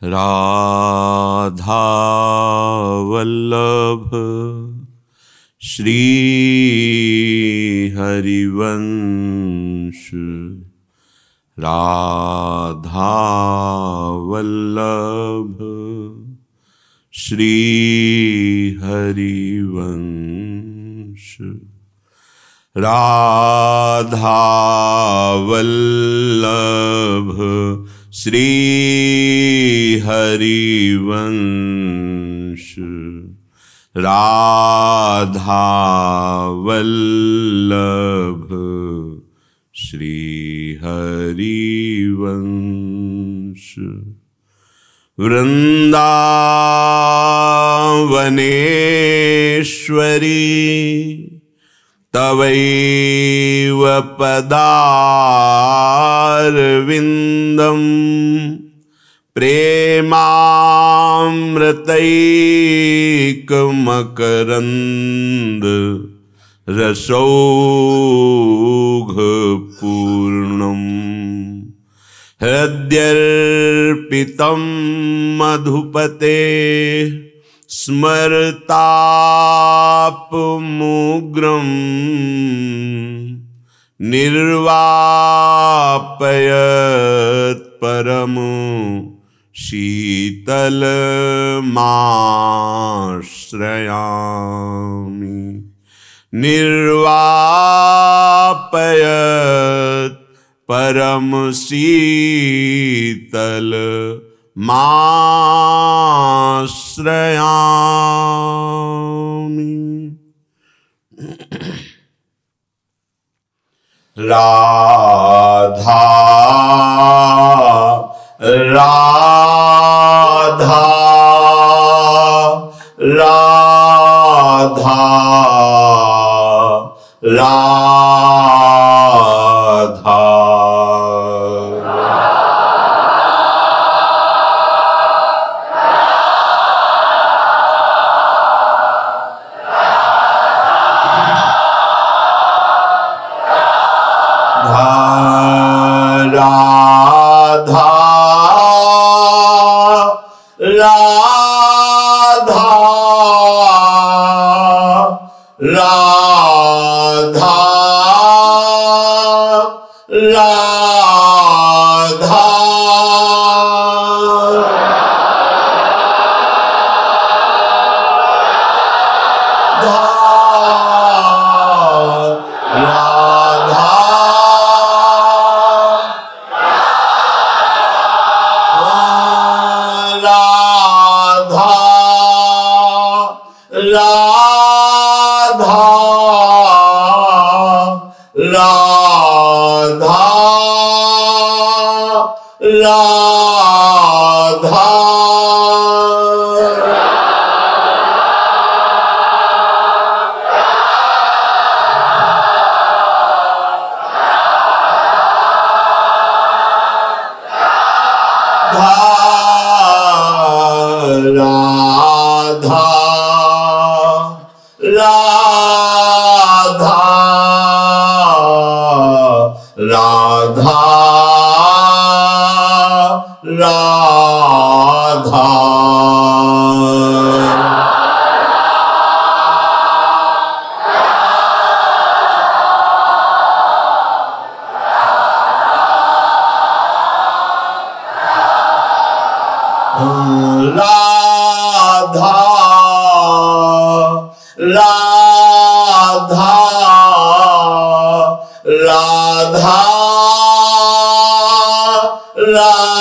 राधा वल्लभ श्री हरिवंश। राधा वल्लभ श्री हरिवंश। राधा वल्लभ श्री हरिवंश। राधा वल्लभ श्री हरिवंश। वृंदावनेश्वरी तवैव पदारविन्दं प्रेमामृतैकमकरन्द रसौघपूर्णम्। हृद्यर्पितं मधुपते स्मरतापमुग्रं निर्वापयत् परमो शीतलमाश्रयामि। निर्वापयत् परम शीतल माश्रयामि। राधा राधा राधा राधा। राधा राधा राधा राधा।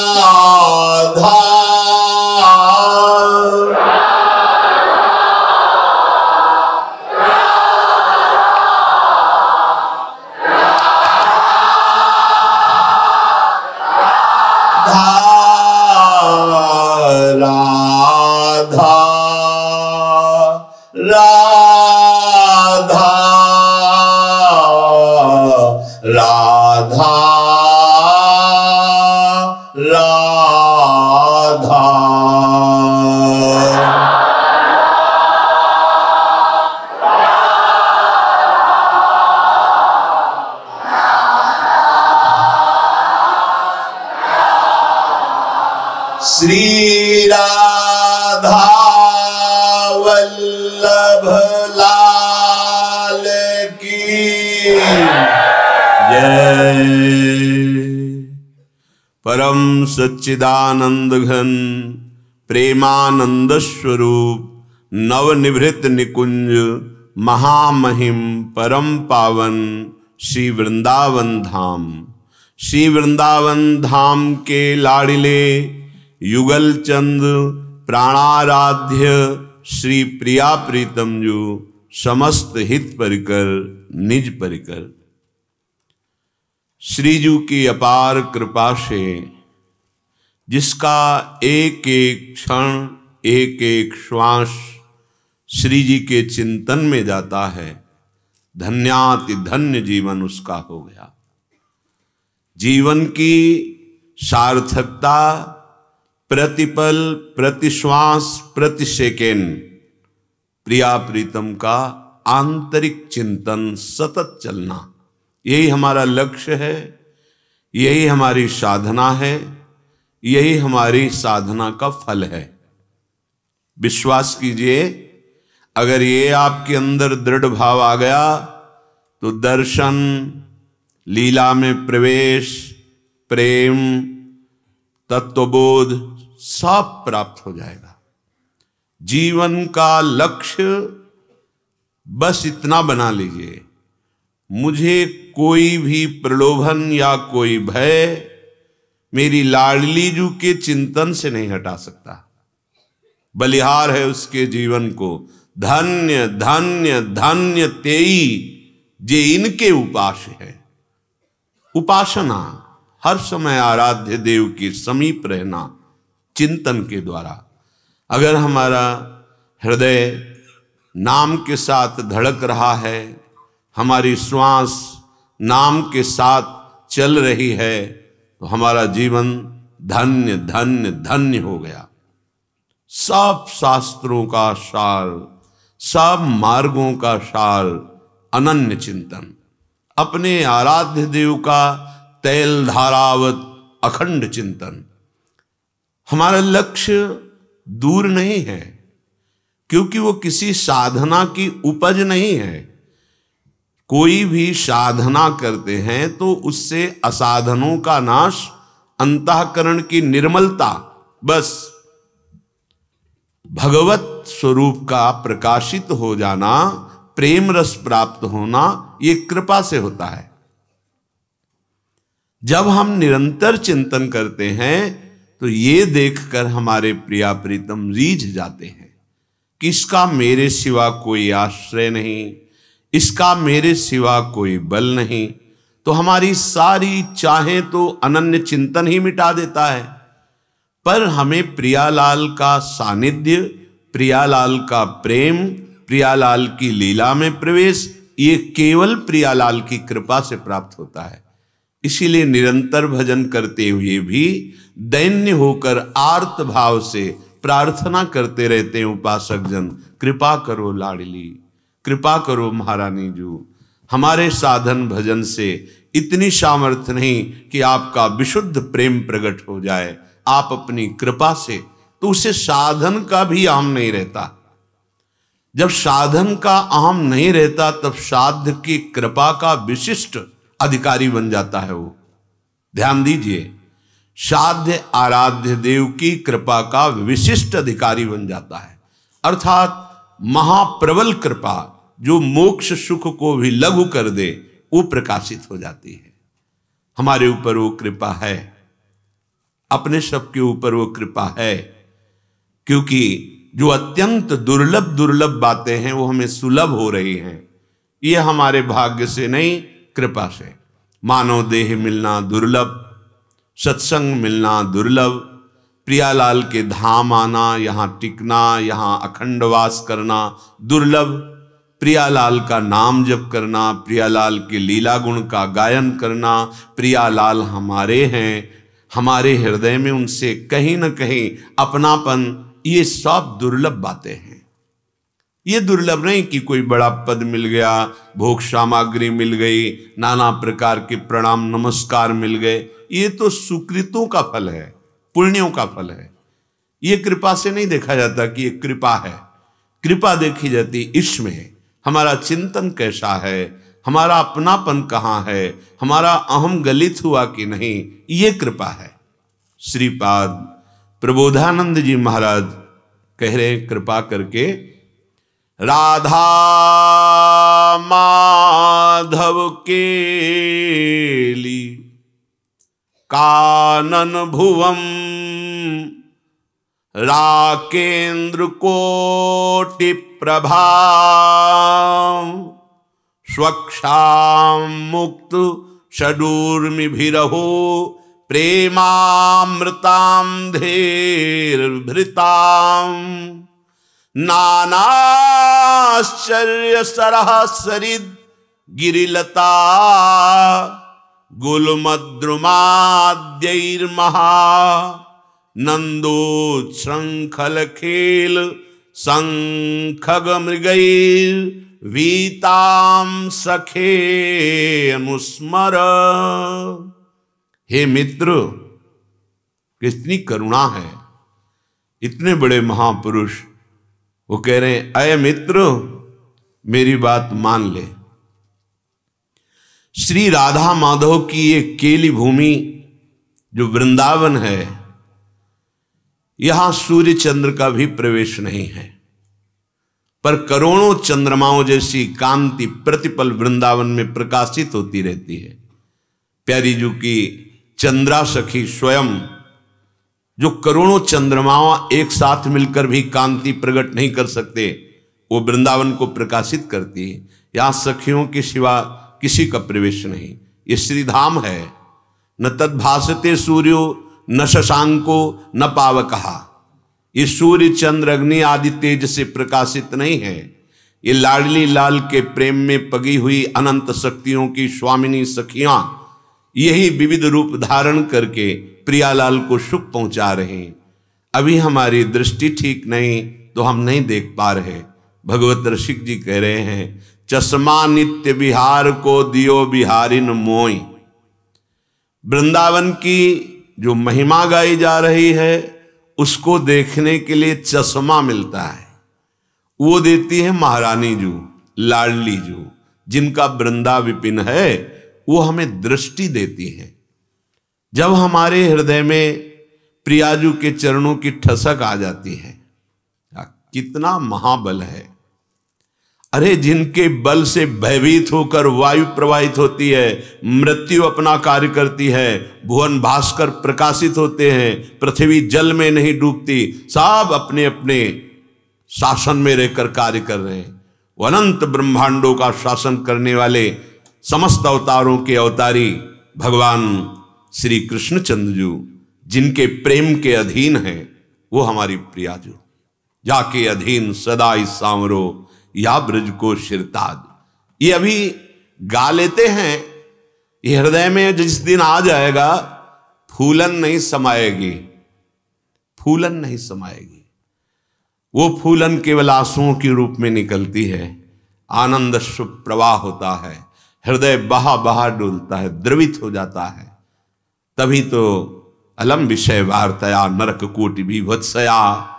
राधा राधा वल्लभ लाल की जय। परम सच्चिदानंद घन प्रेमानंद स्वरूप नवनिभृत निकुंज महामहिम परम पावन श्री वृंदावन धाम, श्री वृंदावन धाम के लाडिले युगल चंद प्राणाराध्य श्री प्रिया प्रीतम जो समस्त हित परिकर निज परिकर श्रीजू की अपार कृपा से जिसका एक एक क्षण एक एक श्वास श्री जी के चिंतन में जाता है, धन्याति धन्य जीवन उसका हो गया। जीवन की सार्थकता प्रतिपल प्रति श्वास प्रति सेकेंड प्रिया प्रीतम का आंतरिक चिंतन सतत चलना, यही हमारा लक्ष्य है, यही हमारी साधना है, यही हमारी साधना का फल है। विश्वास कीजिए, अगर ये आपके अंदर दृढ़ भाव आ गया तो दर्शन, लीला में प्रवेश, प्रेम, तत्वबोध सब प्राप्त हो जाएगा। जीवन का लक्ष्य बस इतना बना लीजिए, मुझे कोई भी प्रलोभन या कोई भय मेरी लाडली जू के चिंतन से नहीं हटा सकता। बलिहार है उसके जीवन को, धन्य धन्य धन्य तेई जे इनके उपास है। उपासना हर समय आराध्य देव के समीप रहना चिंतन के द्वारा। अगर हमारा हृदय नाम के साथ धड़क रहा है, हमारी श्वास नाम के साथ चल रही है, तो हमारा जीवन धन्य धन्य धन्य हो गया। सब शास्त्रों का सार, सब मार्गों का सार अनन्य चिंतन, अपने आराध्य देव का तैल धारावत अखंड चिंतन। हमारा लक्ष्य दूर नहीं है, क्योंकि वो किसी साधना की उपज नहीं है। कोई भी साधना करते हैं तो उससे असाधनों का नाश, अंतःकरण की निर्मलता, बस भगवत स्वरूप का प्रकाशित हो जाना, प्रेम रस प्राप्त होना, ये कृपा से होता है। जब हम निरंतर चिंतन करते हैं तो ये देखकर हमारे प्रिया प्रीतम रीझ जाते हैं कि इसका मेरे सिवा कोई आश्रय नहीं, इसका मेरे सिवा कोई बल नहीं, तो हमारी सारी चाहें तो अनन्य चिंतन ही मिटा देता है। पर हमें प्रियालाल का सानिध्य, प्रियालाल का प्रेम, प्रियालाल की लीला में प्रवेश, ये केवल प्रियालाल की कृपा से प्राप्त होता है। इसीलिए निरंतर भजन करते हुए भी दैन्य होकर आर्त भाव से प्रार्थना करते रहते हैं उपासक जन, कृपा करो लाडली, कृपा करो महारानी जू। हमारे साधन भजन से इतनी सामर्थ्य नहीं कि आपका विशुद्ध प्रेम प्रकट हो जाए, आप अपनी कृपा से, तो उसे साधन का भी अहम नहीं रहता। जब साधन का अहम नहीं रहता तब साध्य की कृपा का विशिष्ट अधिकारी बन जाता है वो। ध्यान दीजिए, साध्य आराध्य देव की कृपा का विशिष्ट अधिकारी बन जाता है, अर्थात महाप्रबल कृपा जो मोक्ष सुख को भी लघु कर दे, वो प्रकाशित हो जाती है। हमारे ऊपर वो कृपा है, अपने सबके ऊपर वो कृपा है, क्योंकि जो अत्यंत दुर्लभ दुर्लभ बातें हैं वो हमें सुलभ हो रही हैं। ये हमारे भाग्य से नहीं, कृपा से। मानव देह मिलना दुर्लभ, सत्संग मिलना दुर्लभ, प्रियालाल के धाम आना, यहाँ टिकना, यहाँ अखंड वास करना दुर्लभ, प्रियालाल का नाम जप करना, प्रियालाल के लीला गुण का गायन करना, प्रियालाल हमारे हैं, हमारे हृदय में उनसे कहीं न कहीं अपनापन, ये सब दुर्लभ बातें हैं। ये दुर्लभ नहीं कि कोई बड़ा पद मिल गया, भोग सामग्री मिल गई, नाना प्रकार के प्रणाम नमस्कार मिल गए, ये तो सुकृतों का फल है, पुण्यों का फल है। ये कृपा से नहीं देखा जाता कि ये कृपा है। कृपा देखी जाती इसमें हमारा चिंतन कैसा है, हमारा अपनापन कहाँ है, हमारा अहम गलित हुआ कि नहीं, ये कृपा है। श्रीपाद प्रबोधानंद जी महाराज कह रहे हैं कृपा करके, राधा माधव केली कानन भुवम राकेन्द्र कोटि प्रभा स्वक्षाम मुक्त षडूर्मिभिरहो प्रेमामृताम धीर्भृताम नानाश्चर्य सरह सरिद गिरिलता गुलमद्रुमाद्यैर्महा नंदोच्छृंखल खेल संखग मृगैर वीताम सखे अनुस्मर। हे मित्र, कितनी करुणा है। इतने बड़े महापुरुष वो कह रहे हैं, अय मित्र मेरी बात मान ले। श्री राधा माधव की ये केली भूमि जो वृंदावन है, यहां सूर्य चंद्र का भी प्रवेश नहीं है, पर करोड़ों चंद्रमाओं जैसी कांति प्रतिपल वृंदावन में प्रकाशित होती रहती है। प्यारी जी की चंद्रा सखी स्वयं, जो करोड़ों चंद्रमाओं एक साथ मिलकर भी कांति प्रकट नहीं कर सकते, वो वृंदावन को प्रकाशित करती है। यहां सखियों के सिवा किसी का प्रवेश नहीं। ये श्रीधाम है। न तद्भासते सूर्यो न शशांको न पावकहा। ये सूर्य चंद्र अग्नि आदि तेज से प्रकाशित नहीं है। ये लाडली लाल के प्रेम में पगी हुई अनंत शक्तियों की स्वामिनी सखियां यही विविध रूप धारण करके प्रियालाल को सुख पहुंचा रहे हैं। अभी हमारी दृष्टि ठीक नहीं तो हम नहीं देख पा रहे। भगवत ऋषिक जी कह रहे हैं, चश्मा नित्य बिहार को दियो बिहारिन मोई। वृंदावन की जो महिमा गाई जा रही है उसको देखने के लिए चश्मा मिलता है, वो देती है महारानी जू, लाडली जू, जिनका वृंदा विपिन है, वो हमें दृष्टि देती है। जब हमारे हृदय में प्रियाजू के चरणों की ठसक आ जाती है, कितना महाबल है। अरे जिनके बल से भयभीत होकर वायु प्रवाहित होती है, मृत्यु अपना कार्य करती है, भुवन भास्कर प्रकाशित होते हैं, पृथ्वी जल में नहीं डूबती, सब अपने अपने शासन में रहकर कार्य कर रहे हैं। वो अनंत ब्रह्मांडों का शासन करने वाले समस्त अवतारों के अवतारी भगवान श्री कृष्णचंद्र जी, जिनके प्रेम के अधीन हैं, वो हमारी प्रियाजू। जाके अधीन सदाई सांवरो या ब्रज को शिरताज। ये अभी गा लेते हैं, ये हृदय में जिस दिन आ जाएगा फूलन नहीं समाएगी, फूलन नहीं समाएगी। वो फूलन केवल आंसुओं के रूप में निकलती है। आनंद शुभ प्रवाह होता है, हृदय बहा बहा डोलता है, द्रवित हो जाता है। तभी तो अलम विषय वार्तया नरक कोटि विभत्सया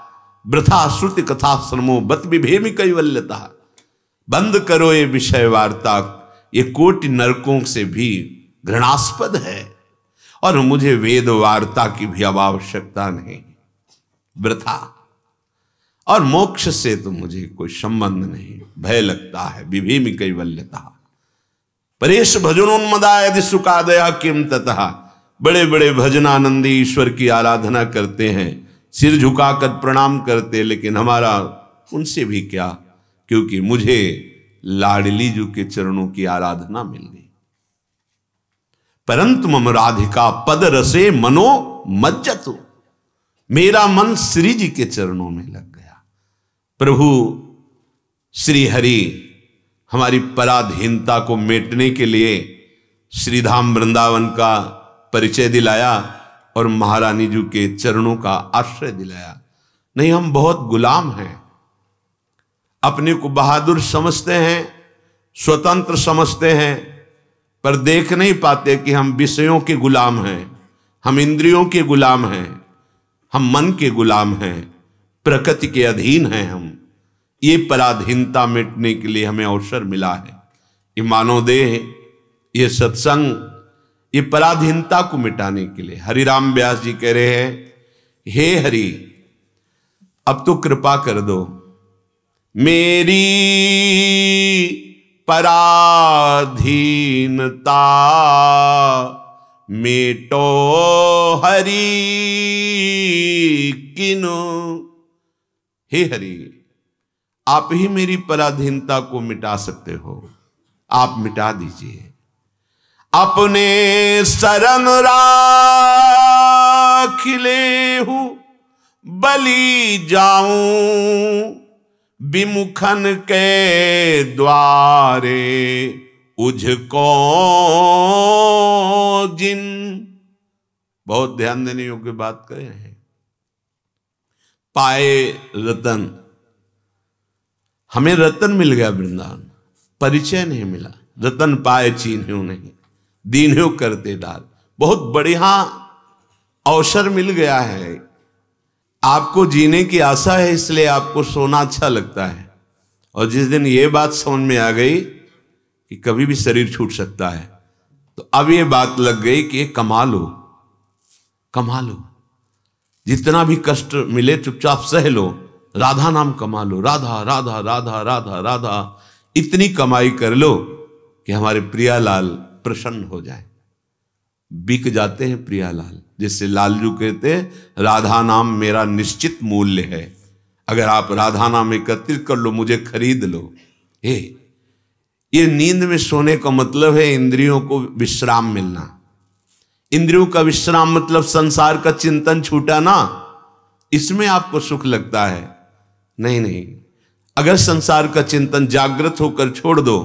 वृथा श्रुति कथा श्रमो बत विभेमी कैवल्यता। बंद करो ये विषय वार्ता, ये कोटि नरकों से भी घृणास्पद है, और मुझे वेद वार्ता की भी अब आवश्यकता नहीं, वृथा। और मोक्ष से तो मुझे कोई संबंध नहीं, भय लगता है, विभेमी कैवल्यता। परेश भजनोन्मदा यदि सुखादया किम ततः। बड़े बड़े भजनानंदी ईश्वर की आराधना करते हैं, सिर झुकाकर प्रणाम करते, लेकिन हमारा उनसे भी क्या, क्योंकि मुझे लाडली जू के चरणों की आराधना मिल गई। परंतु मम राधिका पद रसे मनो मज्जतु। मेरा मन श्री जी के चरणों में लग गया। प्रभु श्री हरि हमारी पराधीनता को मेटने के लिए श्रीधाम वृंदावन का परिचय दिलाया और महारानी जी के चरणों का आश्रय दिलाया। नहीं, हम बहुत गुलाम हैं, अपने को बहादुर समझते हैं, स्वतंत्र समझते हैं, पर देख नहीं पाते कि हम विषयों के गुलाम हैं, हम इंद्रियों के गुलाम हैं। हम मन के गुलाम हैं, प्रकृति के अधीन हैं हम। ये पराधीनता मिटने के लिए हमें अवसर मिला है। ये मानव देह, ये सत्संग, ये पराधीनता को मिटाने के लिए। हरिराम व्यास जी कह रहे हैं, हे हरि अब तो कृपा कर दो, मेरी पराधीनता मेटो हरि किनो। हे हरि आप ही मेरी पराधीनता को मिटा सकते हो, आप मिटा दीजिए। अपने शरण राख लेहु बलि जाऊं, विमुखन के द्वारे उझको जिन। बहुत ध्यान देने योग्य बात कह रहे हैं। पाए रतन, हमें रतन मिल गया वृंदावन, परिचय नहीं मिला। रतन पाए चीन्ह्यो नहीं, दीन्ह्यो करते डाल। बहुत बढ़िया अवसर मिल गया है। आपको जीने की आशा है, इसलिए आपको सोना अच्छा लगता है। और जिस दिन ये बात समझ में आ गई कि कभी भी शरीर छूट सकता है, तो अब ये बात लग गई कि कमा लो, कमा लो, जितना भी कष्ट मिले चुपचाप सह लो, राधा नाम कमा लो, राधा राधा राधा राधा राधा, इतनी कमाई कर लो कि हमारे प्रियालाल प्रसन्न हो जाए। बिक जाते हैं प्रियालाल, जिससे लालजू कहते हैं राधा नाम मेरा निश्चित मूल्य है। अगर आप राधा नाम एकत्रित कर लो, मुझे खरीद लो। ये नींद में सोने का मतलब है इंद्रियों को विश्राम मिलना। इंद्रियों का विश्राम मतलब संसार का चिंतन छूटा ना, इसमें आपको सुख लगता है। नहीं नहीं, अगर संसार का चिंतन जागृत होकर छोड़ दो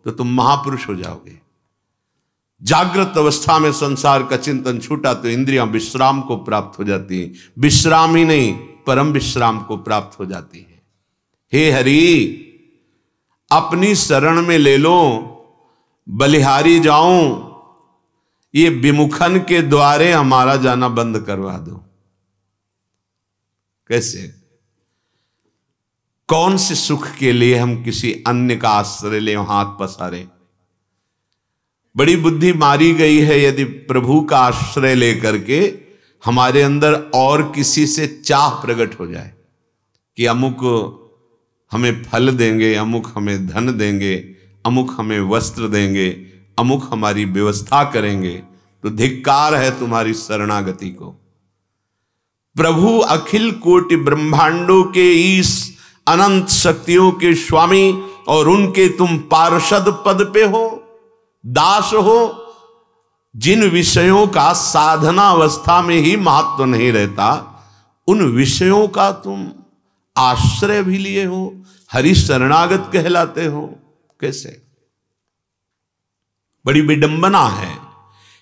तो तुम महापुरुष हो जाओगे। जागृत अवस्था में संसार का चिंतन छूटा तो इंद्रियां विश्राम को प्राप्त हो जाती हैं। विश्राम ही नहीं, परम विश्राम को प्राप्त हो जाती है। हे हरि अपनी शरण में ले लो, बलिहारी जाऊं, ये विमुखन के द्वारे हमारा जाना बंद करवा दो। कैसे? कौन से सुख के लिए हम किसी अन्य का आश्रय ले, हाथ पसारे? बड़ी बुद्धि मारी गई है। यदि प्रभु का आश्रय लेकर के हमारे अंदर और किसी से चाह प्रकट हो जाए कि अमुक हमें फल देंगे, अमुक हमें धन देंगे, अमुक हमें वस्त्र देंगे, अमुक हमारी व्यवस्था करेंगे, तो धिक्कार है तुम्हारी शरणागति को। प्रभु अखिल कोटि ब्रह्मांडों के इस अनंत शक्तियों के स्वामी और उनके तुम पार्षद पद पे हो, दास हो। जिन विषयों का साधना अवस्था में ही महत्व नहीं रहता, उन विषयों का तुम आश्रय भी लिए हो, हरि शरणागत कहलाते हो। कैसे? बड़ी विडंबना है।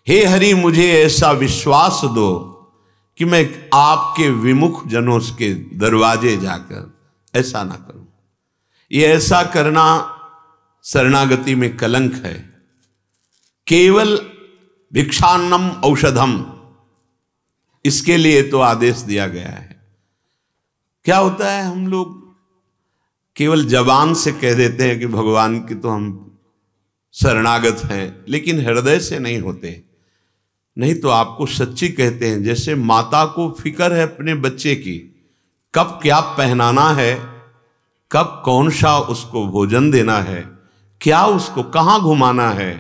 हे हरि मुझे ऐसा विश्वास दो कि मैं आपके विमुख जनों के दरवाजे जाकर ऐसा ना करूं। ये ऐसा करना शरणागति में कलंक है। केवल भिक्षान्नम औषधम, इसके लिए तो आदेश दिया गया है। क्या होता है, हम लोग केवल जबान से कह देते हैं कि भगवान की तो हम शरणागत हैं, लेकिन हृदय से नहीं होते। नहीं तो आपको सच्ची कहते हैं, जैसे माता को फिक्र है अपने बच्चे की, कब क्या पहनाना है, कब कौन सा उसको भोजन देना है, क्या उसको कहाँ घुमाना है,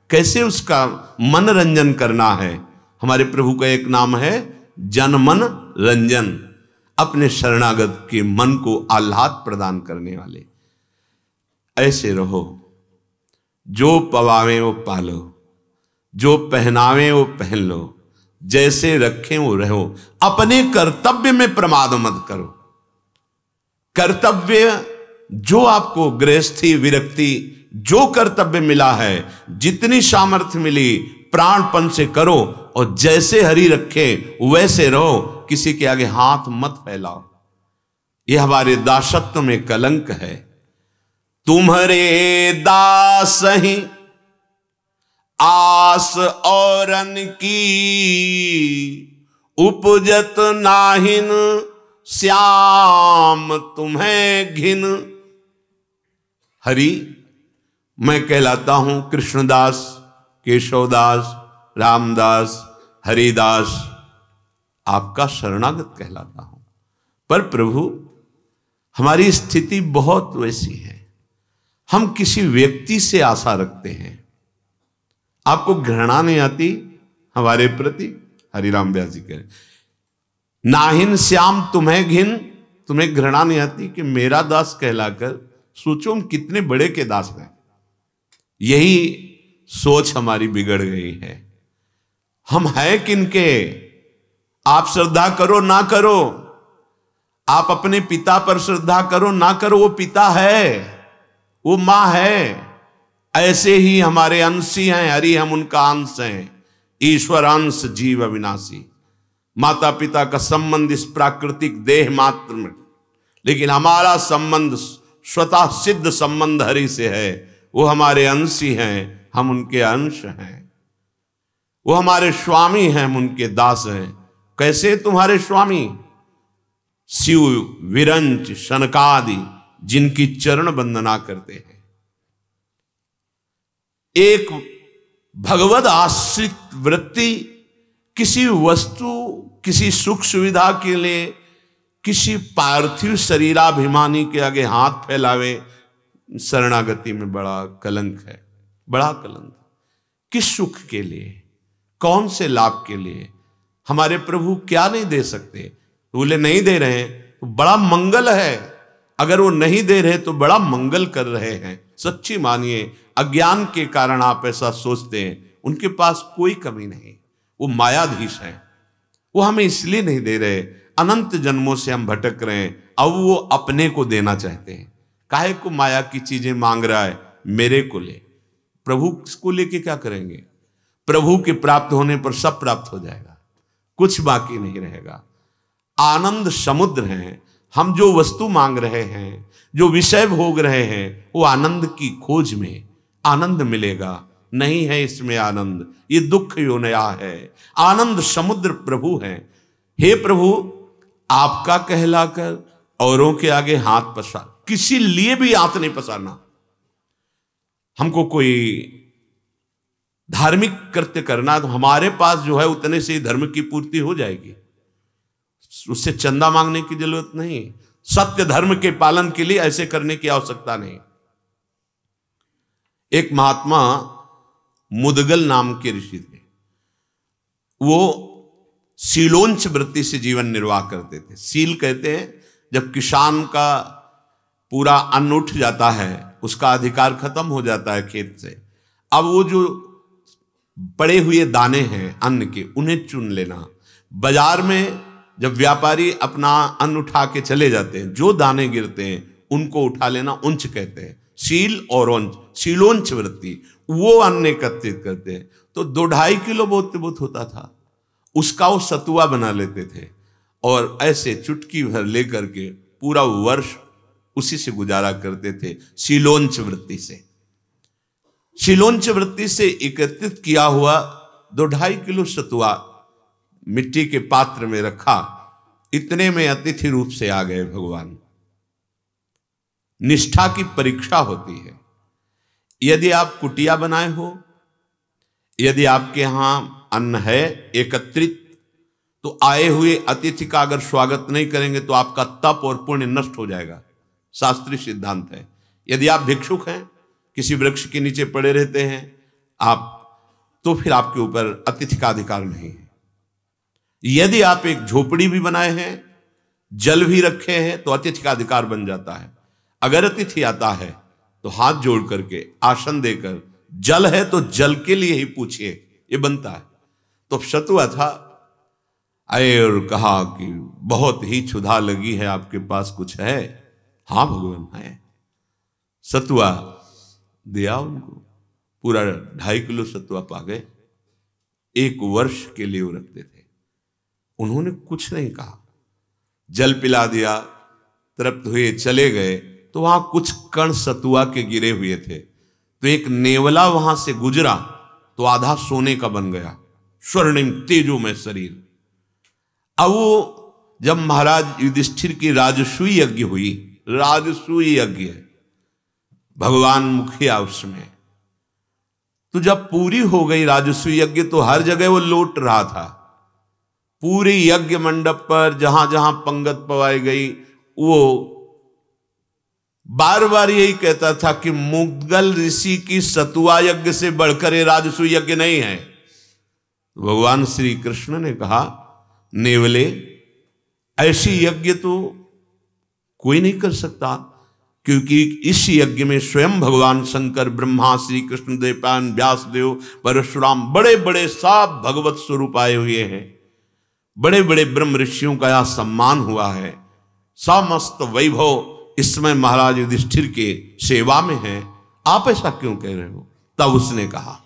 कैसे उसका मनोरंजन करना है। हमारे प्रभु का एक नाम है जन मन रंजन, अपने शरणागत के मन को आह्लाद प्रदान करने वाले। ऐसे रहो, जो पवावे वो पालो, जो पहनावे वो पहन लो, जैसे रखें वो रहो। अपने कर्तव्य में प्रमाद मत करो। कर्तव्य जो आपको गृहस्थी विरक्ति जो कर्तव्य मिला है, जितनी सामर्थ्य मिली प्राणपन से करो, और जैसे हरि रखे वैसे रहो। किसी के आगे हाथ मत फैलाओ, यह हमारे दासत्व में कलंक है। तुम्हारे दास ही आस औरन की, उपजत नाहिन श्याम तुम्हें घिन। हरि, मैं कहलाता हूं कृष्णदास, केशवदास, रामदास, हरिदास, आपका शरणागत कहलाता हूं। पर प्रभु, हमारी स्थिति बहुत वैसी है, हम किसी व्यक्ति से आशा रखते हैं। आपको घृणा नहीं आती हमारे प्रति? हरिराम व्यास जी कह रहे, नाहिन श्याम तुम्हें घिन, तुम्हें घृणा नहीं आती कि मेरा दास कहलाकर, सोचो हम कितने बड़े के दास हैं। यही सोच हमारी बिगड़ गई है। हम हैं किनके? आप श्रद्धा करो ना करो, आप अपने पिता पर श्रद्धा करो ना करो, वो पिता है, वो मां है। ऐसे ही हमारे अंशी हैं हरि, हम उनका अंश हैं। ईश्वर अंश जीव अविनाशी। माता पिता का संबंध इस प्राकृतिक देह मात्र में, लेकिन हमारा संबंध स्वतः सिद्ध संबंध हरि से है। वो हमारे अंशी हैं, हम उनके अंश हैं। वो हमारे स्वामी हैं, हम उनके दास हैं। कैसे तुम्हारे स्वामी? शिव, विरंच, शनकादि, जिनकी चरण वंदना करते हैं। एक भगवद आश्रित वृत्ति किसी वस्तु, किसी सुख सुविधा के लिए, किसी पार्थिव शरीराभिमानी के आगे हाथ फैलावे, शरणागति में बड़ा कलंक है, बड़ा कलंक। किस सुख के लिए, कौन से लाभ के लिए? हमारे प्रभु क्या नहीं दे सकते? बोले नहीं दे रहे हैं तो बड़ा मंगल है, अगर वो नहीं दे रहे तो बड़ा मंगल कर रहे हैं। सच्ची मानिए, अज्ञान के कारण आप ऐसा सोचते हैं। उनके पास कोई कमी नहीं, वो मायाधीश हैं। वो हमें इसलिए नहीं दे रहे, अनंत जन्मों से हम भटक रहे हैं, अब वो अपने को देना चाहते हैं। काहे को माया की चीजें मांग रहा है? मेरे को ले। प्रभु को लेके क्या करेंगे? प्रभु के प्राप्त होने पर सब प्राप्त हो जाएगा, कुछ बाकी नहीं रहेगा। आनंद समुद्र हैं। हम जो वस्तु मांग रहे हैं, जो विषय भोग रहे हैं, वो आनंद की खोज में आनंद मिलेगा। नहीं है इसमें आनंद, ये दुख योनया है। आनंद समुद्र प्रभु हैं। हे प्रभु, आपका कहलाकर औरों के आगे हाथ पसार, किसी लिए भी हाथ नहीं पसारना। हमको कोई धार्मिक कृत्य करना तो हमारे पास जो है उतने से ही धर्म की पूर्ति हो जाएगी, उससे चंदा मांगने की जरूरत नहीं। सत्य धर्म के पालन के लिए ऐसे करने की आवश्यकता नहीं। एक महात्मा मुदगल नाम के ऋषि थे। वो सीलोंच वृत्ति से जीवन निर्वाह करते थे। सील कहते हैं जब किसान का पूरा अन्न उठ जाता है, उसका अधिकार खत्म हो जाता है खेत से, अब वो जो पड़े हुए दाने हैं अन्न के, उन्हें चुन लेना। बाजार में जब व्यापारी अपना अन्न उठा के चले जाते हैं, जो दाने गिरते हैं उनको उठा लेना उंच कहते हैं। सील और ओंच, सीलोंच वृत्ति, वो अन्न एकत्रित करते हैं। तो 2-2.5 किलो बहुत होता था, उसका वो सतुआ बना लेते थे और ऐसे चुटकी भर लेकर के पूरा वर्ष उसी से गुजारा करते थे। सीलोंच वृत्ति से, सीलोंच वृत्ति से एकत्रित किया हुआ 2-2.5 किलो सतुआ मिट्टी के पात्र में रखा। इतने में अतिथि रूप से आ गए भगवान। निष्ठा की परीक्षा होती है। यदि आप कुटिया बनाए हो, यदि आपके यहां अन्न है एकत्रित, तो आए हुए अतिथि का अगर स्वागत नहीं करेंगे तो आपका तप और पुण्य नष्ट हो जाएगा। शास्त्रीय सिद्धांत है। यदि आप भिक्षुक हैं, किसी वृक्ष के नीचे पड़े रहते हैं आप, तो फिर आपके ऊपर अतिथि का अधिकार नहीं है। यदि आप एक झोपड़ी भी बनाए हैं, जल भी रखे हैं, तो अतिथि का अधिकार बन जाता है। अगर अतिथि आता है तो हाथ जोड़ करके आसन देकर, जल है तो जल के लिए ही पूछिए, ये बनता है। तो सतुआ था, आए और कहा कि बहुत ही क्षुधा लगी है, आपके पास कुछ है? हाँ भगवान है। सतुआ दिया उनको, पूरा 2.5 किलो सतुआ पा गए। 1 वर्ष के लिए वो रखते थे। उन्होंने कुछ नहीं कहा, जल पिला दिया, तृप्त हुए, चले गए। तो वहां कुछ कण सतुआ के गिरे हुए थे, तो एक नेवला वहां से गुजरा तो आधा सोने का बन गया, स्वर्णिम तेजो में शरीर। अब वो जब महाराज युधिष्ठिर की राजसूय यज्ञ हुई, राजसूय यज्ञ है, भगवान मुखिया उसमें, तो जब पूरी हो गई राजसूय यज्ञ तो हर जगह वो लौट रहा था। पूरे यज्ञ मंडप पर जहां जहां पंगत पवाई गई वो बार बार यही कहता था कि मुद्गल ऋषि की सतुआ यज्ञ से बढ़कर ये राजसूय यज्ञ नहीं है। भगवान श्री कृष्ण ने कहा, नेवले, ऐसी यज्ञ तो कोई नहीं कर सकता, क्योंकि इस यज्ञ में स्वयं भगवान शंकर, ब्रह्मा, श्री कृष्ण देवपान, व्यासदेव, परशुराम, बड़े बड़े सब भगवत स्वरूप आए हुए हैं। बड़े बड़े ब्रह्म ऋषियों का यह सम्मान हुआ है। समस्त वैभव इस समय महाराज युधिष्ठिर के सेवा में है, आप ऐसा क्यों कह रहे हो? तब उसने कहा,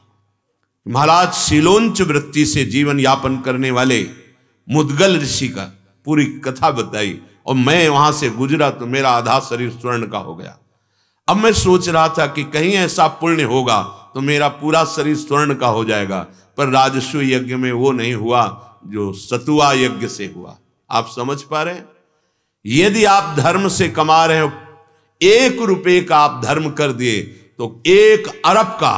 महाराज शीलोंच वृत्ति से जीवन यापन करने वाले मुद्गल ऋषि का पूरी कथा बताई, और मैं वहां से गुजरा तो मेरा आधा शरीर स्वर्ण का हो गया। अब मैं सोच रहा था कि कहीं ऐसा पुण्य होगा तो मेरा पूरा शरीर स्वर्ण का हो जाएगा, पर राजसूय यज्ञ में वो नहीं हुआ जो सतुआ यज्ञ से हुआ। आप समझ पा रहे हैं? यदि आप धर्म से कमा रहे हो, 1 रुपए का आप धर्म कर दिए तो 1 अरब का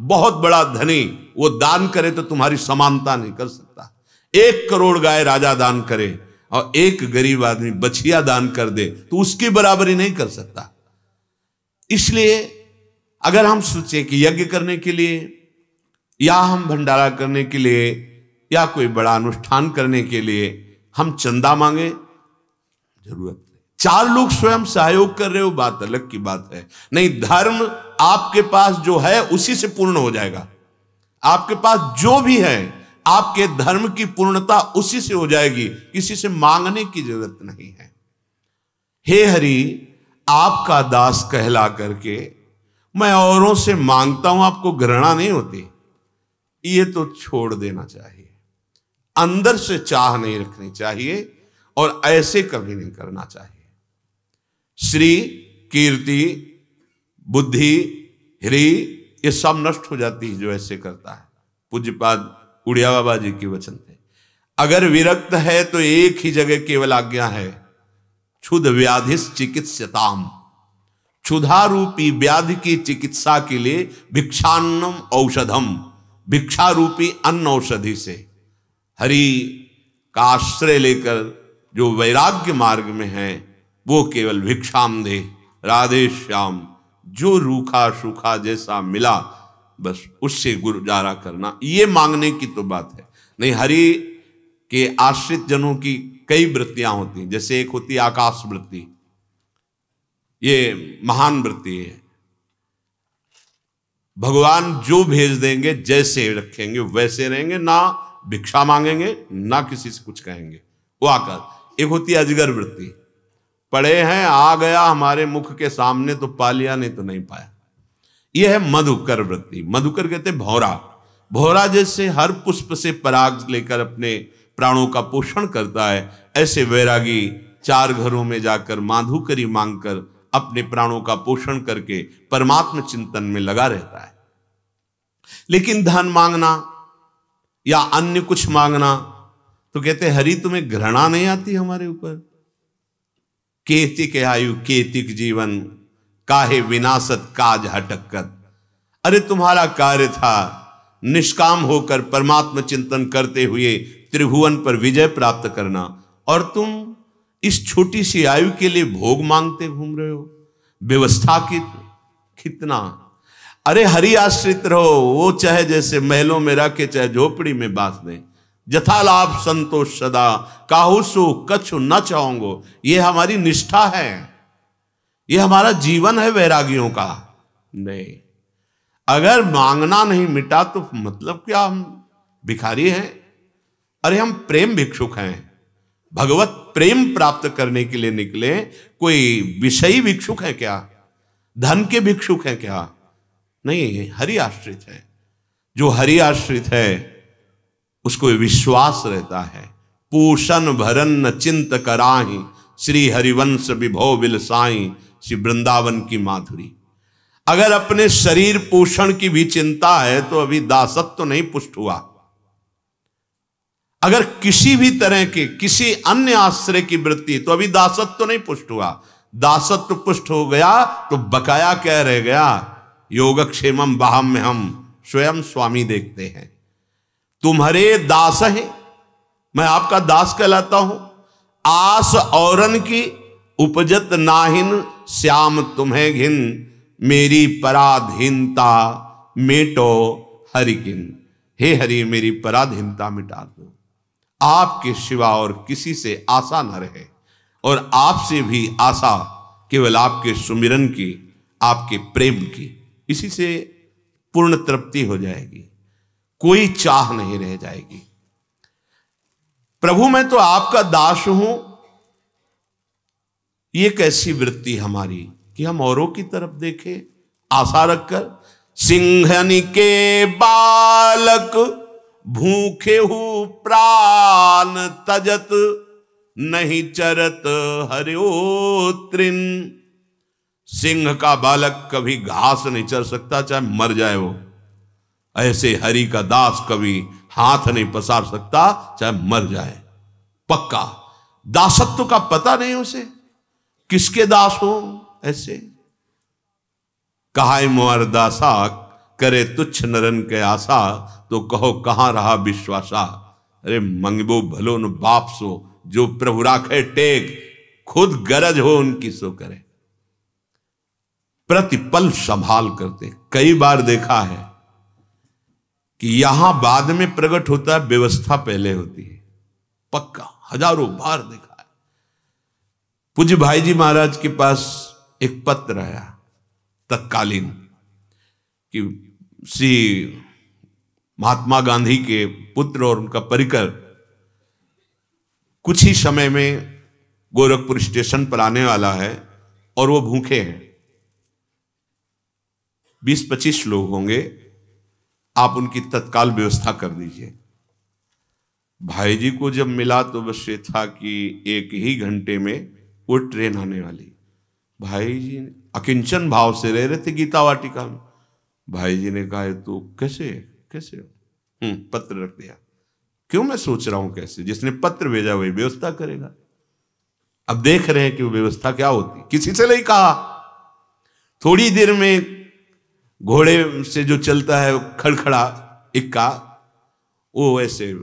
बहुत बड़ा धनी वो दान करे तो तुम्हारी समानता नहीं कर सकता। 1 करोड़ गाय राजा दान करे और 1 गरीब आदमी बछिया दान कर दे तो उसकी बराबरी नहीं कर सकता। इसलिए अगर हम सोचे कि यज्ञ करने के लिए या हम भंडारा करने के लिए या कोई बड़ा अनुष्ठान करने के लिए हम चंदा मांगे, जरूरत नहीं। 4 लोग स्वयं सहयोग कर रहे हो, बात अलग की बात है। नहीं, धर्म आपके पास जो है उसी से पूर्ण हो जाएगा। आपके पास जो भी है आपके धर्म की पूर्णता उसी से हो जाएगी, किसी से मांगने की जरूरत नहीं है। हे हरि, आपका दास कहला करके मैं औरों से मांगता हूं, आपको घृणा नहीं होती? ये तो छोड़ देना चाहिए। अंदर से चाह नहीं रखनी चाहिए और ऐसे कभी नहीं करना चाहिए। श्री, कीर्ति, बुद्धि, ह्री ये सब नष्ट हो जाती है जो ऐसे करता है। पूज्यपाद उड़िया बाबा जी के वचन थे, अगर विरक्त है तो एक ही जगह केवल आज्ञा है, क्षुध व्याधिस चिकित्सताम। क्षुधा रूपी व्याधि की चिकित्सा के लिए भिक्षान्नम औषधम, भिक्षा रूपी अन्न औषधि से हरि का आश्रय लेकर जो वैराग्य मार्ग में है वो केवल भिक्षाम दे, राधे श्याम, जो रूखा सूखा जैसा मिला बस उससे गुजारा करना, ये मांगने की तो बात है नहीं। हरि के आश्रित जनों की कई वृत्तियां होती हैं, जैसे एक होती है आकाश वृत्ति, ये महान वृत्ति है। भगवान जो भेज देंगे जैसे रखेंगे वैसे रहेंगे, ना भिक्षा मांगेंगे ना किसी से कुछ कहेंगे, वो आकर। एक होती है अजगर वृत्ति, पड़े हैं आ गया हमारे मुख के सामने तो पा लिया, नहीं तो नहीं पाया। यह है मधुकर वृत्ति। मधुकर कहते भौरा, भौरा जैसे हर पुष्प से पराग लेकर अपने प्राणों का पोषण करता है, ऐसे वैरागी 4 घरों में जाकर माधुकरी मांगकर अपने प्राणों का पोषण करके परमात्म चिंतन में लगा रहता है। लेकिन धन मांगना या अन्य कुछ मांगना तो कहते हरि तुम्हें घृणा नहीं आती हमारे ऊपर? केतिक आयु केतिक जीवन, काहे विनाशत काज हटकत। अरे तुम्हारा कार्य था निष्काम होकर परमात्म चिंतन करते हुए त्रिभुवन पर विजय प्राप्त करना, और तुम इस छोटी सी आयु के लिए भोग मांगते घूम रहे हो। व्यवस्था की कितना, अरे हरि आश्रित रहो, वो चाहे जैसे महलों में रखे चाहे झोपड़ी में बांस दें, जथा लाभ संतोष सदा, काहू सो कछु न चाहोंगो। ये हमारी निष्ठा है, ये हमारा जीवन है वैरागियों का। नहीं, अगर मांगना नहीं मिटा तो मतलब क्या हम भिखारी हैं? अरे हम प्रेम भिक्षुक हैं, भगवत प्रेम प्राप्त करने के लिए निकले। कोई विषयी भिक्षुक है क्या? धन के भिक्षुक है क्या? नहीं, हरि आश्रित है। जो हरि आश्रित है उसको विश्वास रहता है। पूषण भरन चिंत कराही, श्री हरिवंश विभव विलसाई, श्री वृंदावन की माधुरी। अगर अपने शरीर पोषण की भी चिंता है तो अभी दासत्व तो नहीं पुष्ट हुआ। अगर किसी भी तरह के किसी अन्य आश्रय की वृत्ति, तो अभी दासत्व तो नहीं पुष्ट हुआ, दासत्व पुष्ट हो गया तो बकाया क्या रह गया? योगक्षेमम बाहम में हम स्वयं स्वामी देखते हैं। तुम्हारे दास हैं, मैं आपका दास कहलाता हूं। आस औरन की उपजत नाहिन, श्याम तुम्हें घिन, मेरी पराधीनता मेटो हरिकिन। हे हरि, मेरी पराधीनता मिटा दो, आपके सिवा और किसी से आशा न रहे, और आपसे भी आशा केवल आपके सुमिरन की, आपके प्रेम की, इसी से पूर्ण तृप्ति हो जाएगी, कोई चाह नहीं रह जाएगी। प्रभु मैं तो आपका दास हूं, ये कैसी वृत्ति हमारी कि हम औरों की तरफ देखें आशा रखकर। सिंहनी के बालक भूखे हु प्राण तजत, नहीं चरत हरिओ तृण। सिंह का बालक कभी घास नहीं चर सकता, चाहे मर जाए वो। ऐसे हरि का दास कभी हाथ नहीं पसार सकता, चाहे मर जाए। पक्का दासत्व का पता नहीं उसे, किसके दास हो। ऐसे कहाई मोर दासा, करे तुच्छ नरन के आशा, तो कहो कहां रहा विश्वासा। अरे मंगबो भलो न बाप सो, जो प्रभु राखे टेक, खुद गरज हो उनकी सो करे। प्रतिपल संभाल करते। कई बार देखा है कि यहां बाद में प्रकट होता है, व्यवस्था पहले होती है। पक्का हजारों बार देखा है। पूज्य भाई जी महाराज के पास एक पत्र आया तत्कालीन, कि श्री महात्मा गांधी के पुत्र और उनका परिकर कुछ ही समय में गोरखपुर स्टेशन पर आने वाला है, और वो भूखे हैं। 20-25 लोग होंगे, आप उनकी तत्काल व्यवस्था कर दीजिए। भाई जी को जब मिला तो बस ये था कि 1 ही घंटे में वो ट्रेन आने वाली। भाई जी अकिंचन भाव से रह रहे थे गीता वाटिका में। भाई जी ने कहा तो कैसे कैसे पत्र रख दिया। क्यों मैं सोच रहा हूं कैसे, जिसने पत्र भेजा वही व्यवस्था करेगा। अब देख रहे हैं कि वो व्यवस्था क्या होती। किसी से नहीं कहा। थोड़ी देर में घोड़े से जो चलता है खड़खड़ा इक्का, वो ऐसे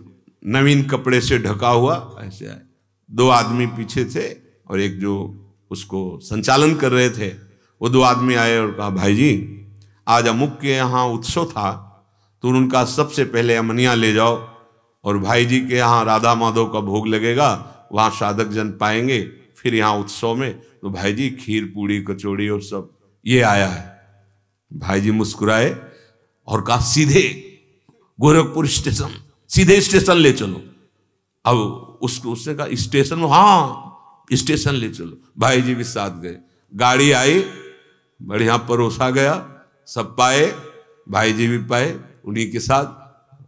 नवीन कपड़े से ढका हुआ ऐसे आए। 2 आदमी पीछे थे और एक जो उसको संचालन कर रहे थे, वो 2 आदमी आए और कहा भाई जी आज अमुक के यहाँ उत्सव था, तो उनका सबसे पहले अमनिया ले जाओ, और भाई जी के यहाँ राधा माधव का भोग लगेगा, वहाँ साधक जन पाएंगे, फिर यहाँ उत्सव में तो भाई जी खीर पूड़ी कचौड़ी और सब ये आया है। भाई जी मुस्कुराए और कहा सीधे गोरखपुर स्टेशन, सीधे स्टेशन ले चलो। अब उसने कहा स्टेशन में, हाँ स्टेशन ले चलो। भाई जी भी साथ गए, गाड़ी आई, बढ़िया परोसा गया, सब पाए, भाई जी भी पाए, उन्हीं के साथ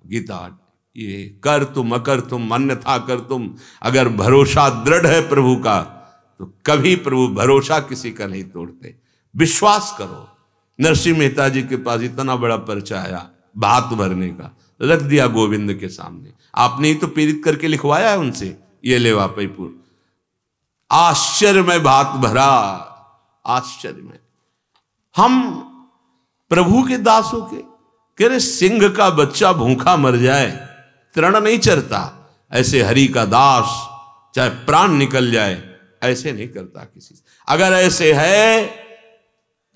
गीता। ये कर तुम अकर तुम अन्यथा कर तुम, अगर भरोसा दृढ़ है प्रभु का तो कभी प्रभु भरोसा किसी का नहीं तोड़ते। विश्वास करो। नरसिंह मेहता जी के पास इतना बड़ा पर्चा आया भात भरने का, रख दिया गोविंद के सामने। आपने ही तो पीड़ित करके लिखवाया है उनसे, ये ले वापईपुर। आश्चर्य में भात भरा, आश्चर्य में। हम प्रभु के दासों के कह रहे सिंह का बच्चा भूखा मर जाए तृण नहीं चरता, ऐसे हरि का दास चाहे प्राण निकल जाए ऐसे नहीं करता किसी से। अगर ऐसे है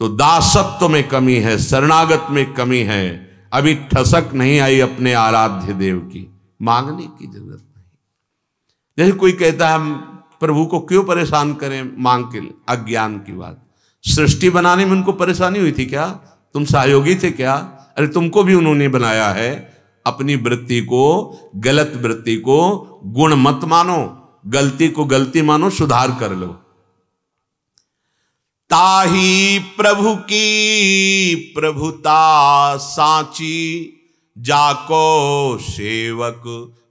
तो दासत्व में कमी है, शरणागत में कमी है। अभी ठसक नहीं आई अपने आराध्य देव की, मांगने की जरूरत नहीं। जैसे कोई कहता है हम प्रभु को क्यों परेशान करें मांग के, अज्ञान की बात। सृष्टि बनाने में उनको परेशानी हुई थी क्या? तुम सहयोगी थे क्या? अरे तुमको भी उन्होंने बनाया है। अपनी वृत्ति को, गलत वृत्ति को गुण मत मानो, गलती को गलती मानो, सुधार कर लो। ताही प्रभु की प्रभुता साची, जाको सेवक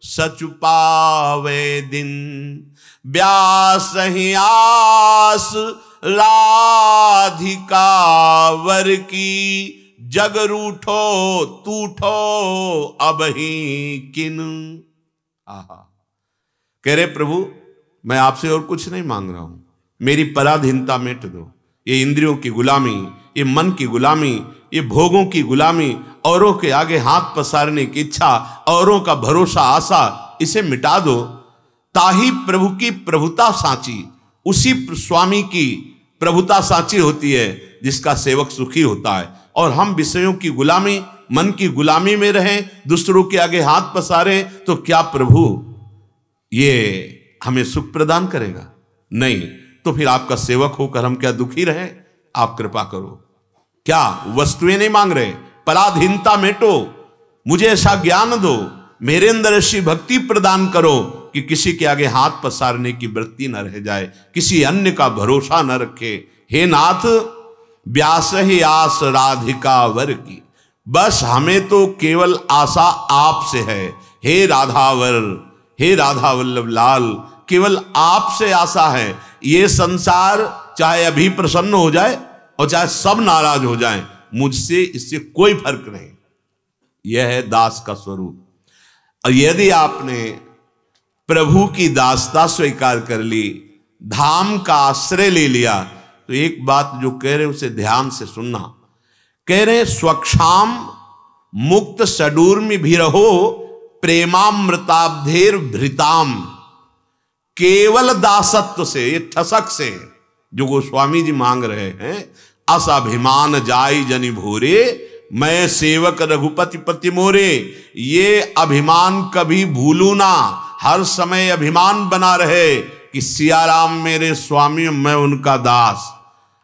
सच पावे दिन। व्यास ही आस राधिका वर की, जग रूठो तूठो अब ही किन। आहा, कह रहे प्रभु मैं आपसे और कुछ नहीं मांग रहा हूं, मेरी पराधीनता मिट दो। ये इंद्रियों की गुलामी, ये मन की गुलामी, ये भोगों की गुलामी, औरों के आगे हाथ पसारने की इच्छा, औरों का भरोसा आशा, इसे मिटा दो। ताही प्रभु की प्रभुता साची, उसी स्वामी की प्रभुता साची होती है जिसका सेवक सुखी होता है। और हम विषयों की गुलामी, मन की गुलामी में रहें, दूसरों के आगे हाथ पसारें, तो क्या प्रभु ये हमें सुख प्रदान करेगा? नहीं। तो फिर आपका सेवक होकर हम क्या दुखी रहे? आप कृपा करो। क्या वस्तुएं नहीं मांग रहे, पराधीनता मेटो, मुझे ऐसा ज्ञान दो, मेरे अंदर ऐसी भक्ति प्रदान करो कि किसी के आगे हाथ पसारने की वृत्ति न रह जाए, किसी अन्य का भरोसा न रखे। हे नाथ व्यास ही आस राधिका वर की, बस हमें तो केवल आशा आपसे है। हे राधावर, हे राधा वल्लभ लाल, केवल आपसे आशा है। ये संसार चाहे अभी प्रसन्न हो जाए और चाहे सब नाराज हो जाए, मुझसे इससे कोई फर्क नहीं। यह है दास का स्वरूप। और यदि आपने प्रभु की दासता स्वीकार कर ली, धाम का आश्रय ले लिया, तो एक बात जो कह रहे उसे ध्यान से सुनना। कह रहे स्वक्षाम मुक्त सडूर्मि भी रहो प्रेमामृताब्धेर भृताम। केवल दासत्व से, ये ठसक से जो गोस्वामी जी मांग रहे हैं, असाभिमान जाई जनि भोरे, मैं सेवक रघुपति पति मोरे। ये अभिमान कभी भूलू ना, हर समय अभिमान बना रहे कि सियाराम मेरे स्वामी, मैं उनका दास।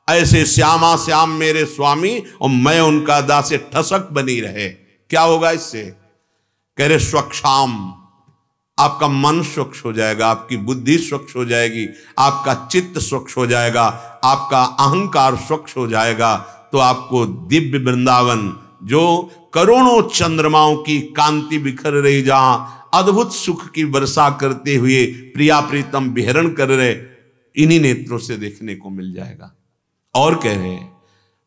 ऐसे श्यामा श्याम मेरे स्वामी और मैं उनका दास, ये ठसक बनी रहे। क्या होगा इससे? कह रहे स्वक्षाम, आपका मन स्वच्छ हो जाएगा, आपकी बुद्धि स्वच्छ हो जाएगी, आपका चित्त स्वच्छ हो जाएगा, आपका अहंकार स्वच्छ हो जाएगा। तो आपको दिव्य वृंदावन, जो करोड़ों चंद्रमाओं की कांति बिखर रही, जहां अद्भुत सुख की वर्षा करते हुए प्रिया प्रीतम विहरण कर रहे, इन्हीं नेत्रों से देखने को मिल जाएगा। और कह रहे हैं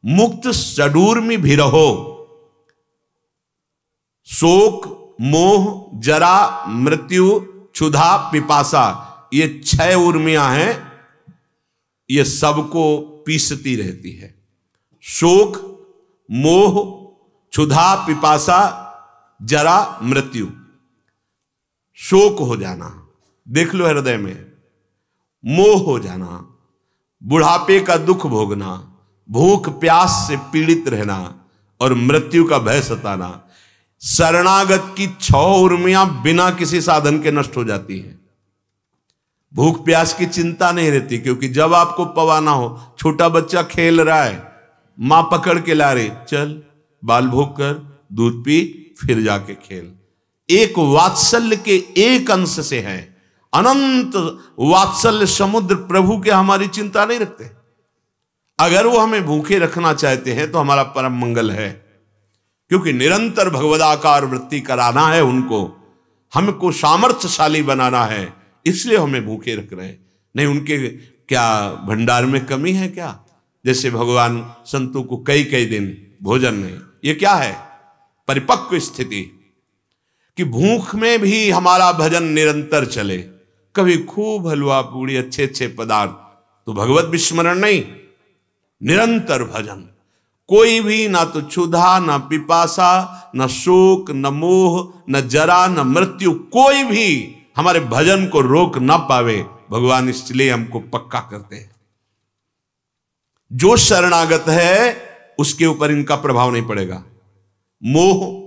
मुक्त सडूर्मि भी रहो, शोक मोह जरा मृत्यु क्षुधा पिपासा, ये 6 उर्मियां हैं, ये सबको पीसती रहती है। शोक मोह क्षुधा पिपासा जरा मृत्यु। शोक हो जाना, देख लो हृदय में, मोह हो जाना, बुढ़ापे का दुख भोगना, भूख प्यास से पीड़ित रहना और मृत्यु का भय सताना। शरणागत की 6 उर्मियां बिना किसी साधन के नष्ट हो जाती हैं। भूख प्यास की चिंता नहीं रहती, क्योंकि जब आपको पवाना हो, छोटा बच्चा खेल रहा है, मां पकड़ के ला रही, चल बाल भोग कर, दूध पी, फिर जाके खेल। एक वात्सल्य के एक अंश से है, अनंत वात्सल्य समुद्र प्रभु के हमारी चिंता नहीं रखते। अगर वो हमें भूखे रखना चाहते हैं तो हमारा परम मंगल है, क्योंकि निरंतर भगवदाकार वृत्ति कराना है उनको, हमको सामर्थ्यशाली बनाना है, इसलिए हमें भूखे रख रहे हैं। नहीं उनके क्या भंडार में कमी है क्या? जैसे भगवान संतों को कई दिन भोजन नहीं, ये क्या है? परिपक्व स्थिति कि भूख में भी हमारा भजन निरंतर चले। कभी खूब हलवा पूड़ी अच्छे पदार्थ, तो भगवत विस्मरण नहीं, निरंतर भजन। कोई भी ना तो क्षुधा, ना पिपासा, न शोक, न मोह, न जरा, न मृत्यु, कोई भी हमारे भजन को रोक ना पावे। भगवान इसलिए हमको पक्का करते हैं। जो शरणागत है उसके ऊपर इनका प्रभाव नहीं पड़ेगा। मोह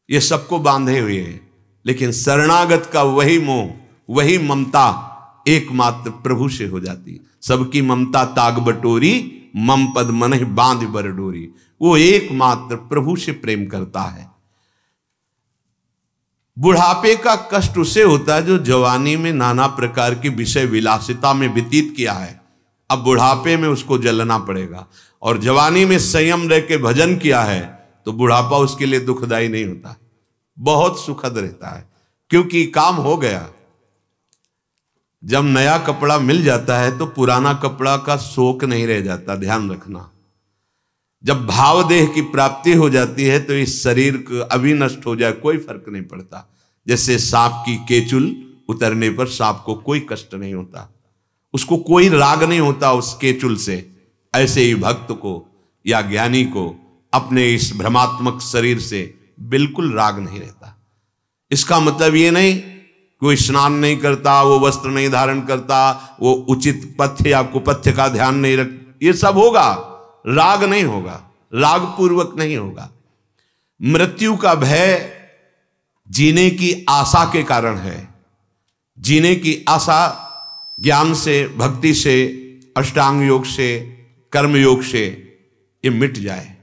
ये सबको बांधे हुए है, लेकिन शरणागत का वही मोह, वही ममता एकमात्र प्रभु से हो जाती। सबकी ममता ताग बटोरी, मम पद मन बांध बर डोरी। वो एकमात्र प्रभु से प्रेम करता है। बुढ़ापे का कष्ट उसे होता है जो जवानी में नाना प्रकार की विषय विलासिता में व्यतीत किया है। अब बुढ़ापे में उसको जलना पड़ेगा, और जवानी में संयम रह के भजन किया है तो बुढ़ापा उसके लिए दुखदाई नहीं होता, बहुत सुखद रहता है, क्योंकि काम हो गया। जब नया कपड़ा मिल जाता है तो पुराना कपड़ा का शोक नहीं रह जाता, ध्यान रखना। जब भाव देह की प्राप्ति हो जाती है तो इस शरीर को अभी नष्ट हो जाए कोई फर्क नहीं पड़ता। जैसे सांप की केचुल उतरने पर सांप को कोई कष्ट नहीं होता, उसको कोई राग नहीं होता उस केचुल से, ऐसे ही भक्त को या ज्ञानी को अपने इस भ्रमात्मक शरीर से बिल्कुल राग नहीं रहता। इसका मतलब ये नहीं कोई स्नान नहीं करता, वो वस्त्र नहीं धारण करता, वो उचित पथ्य या कुपथ्य का ध्यान नहीं रख, ये सब होगा, राग नहीं होगा, राग पूर्वक नहीं होगा। मृत्यु का भय जीने की आशा के कारण है। जीने की आशा ज्ञान से, भक्ति से, अष्टांग योग से, कर्म योग से ये मिट जाए।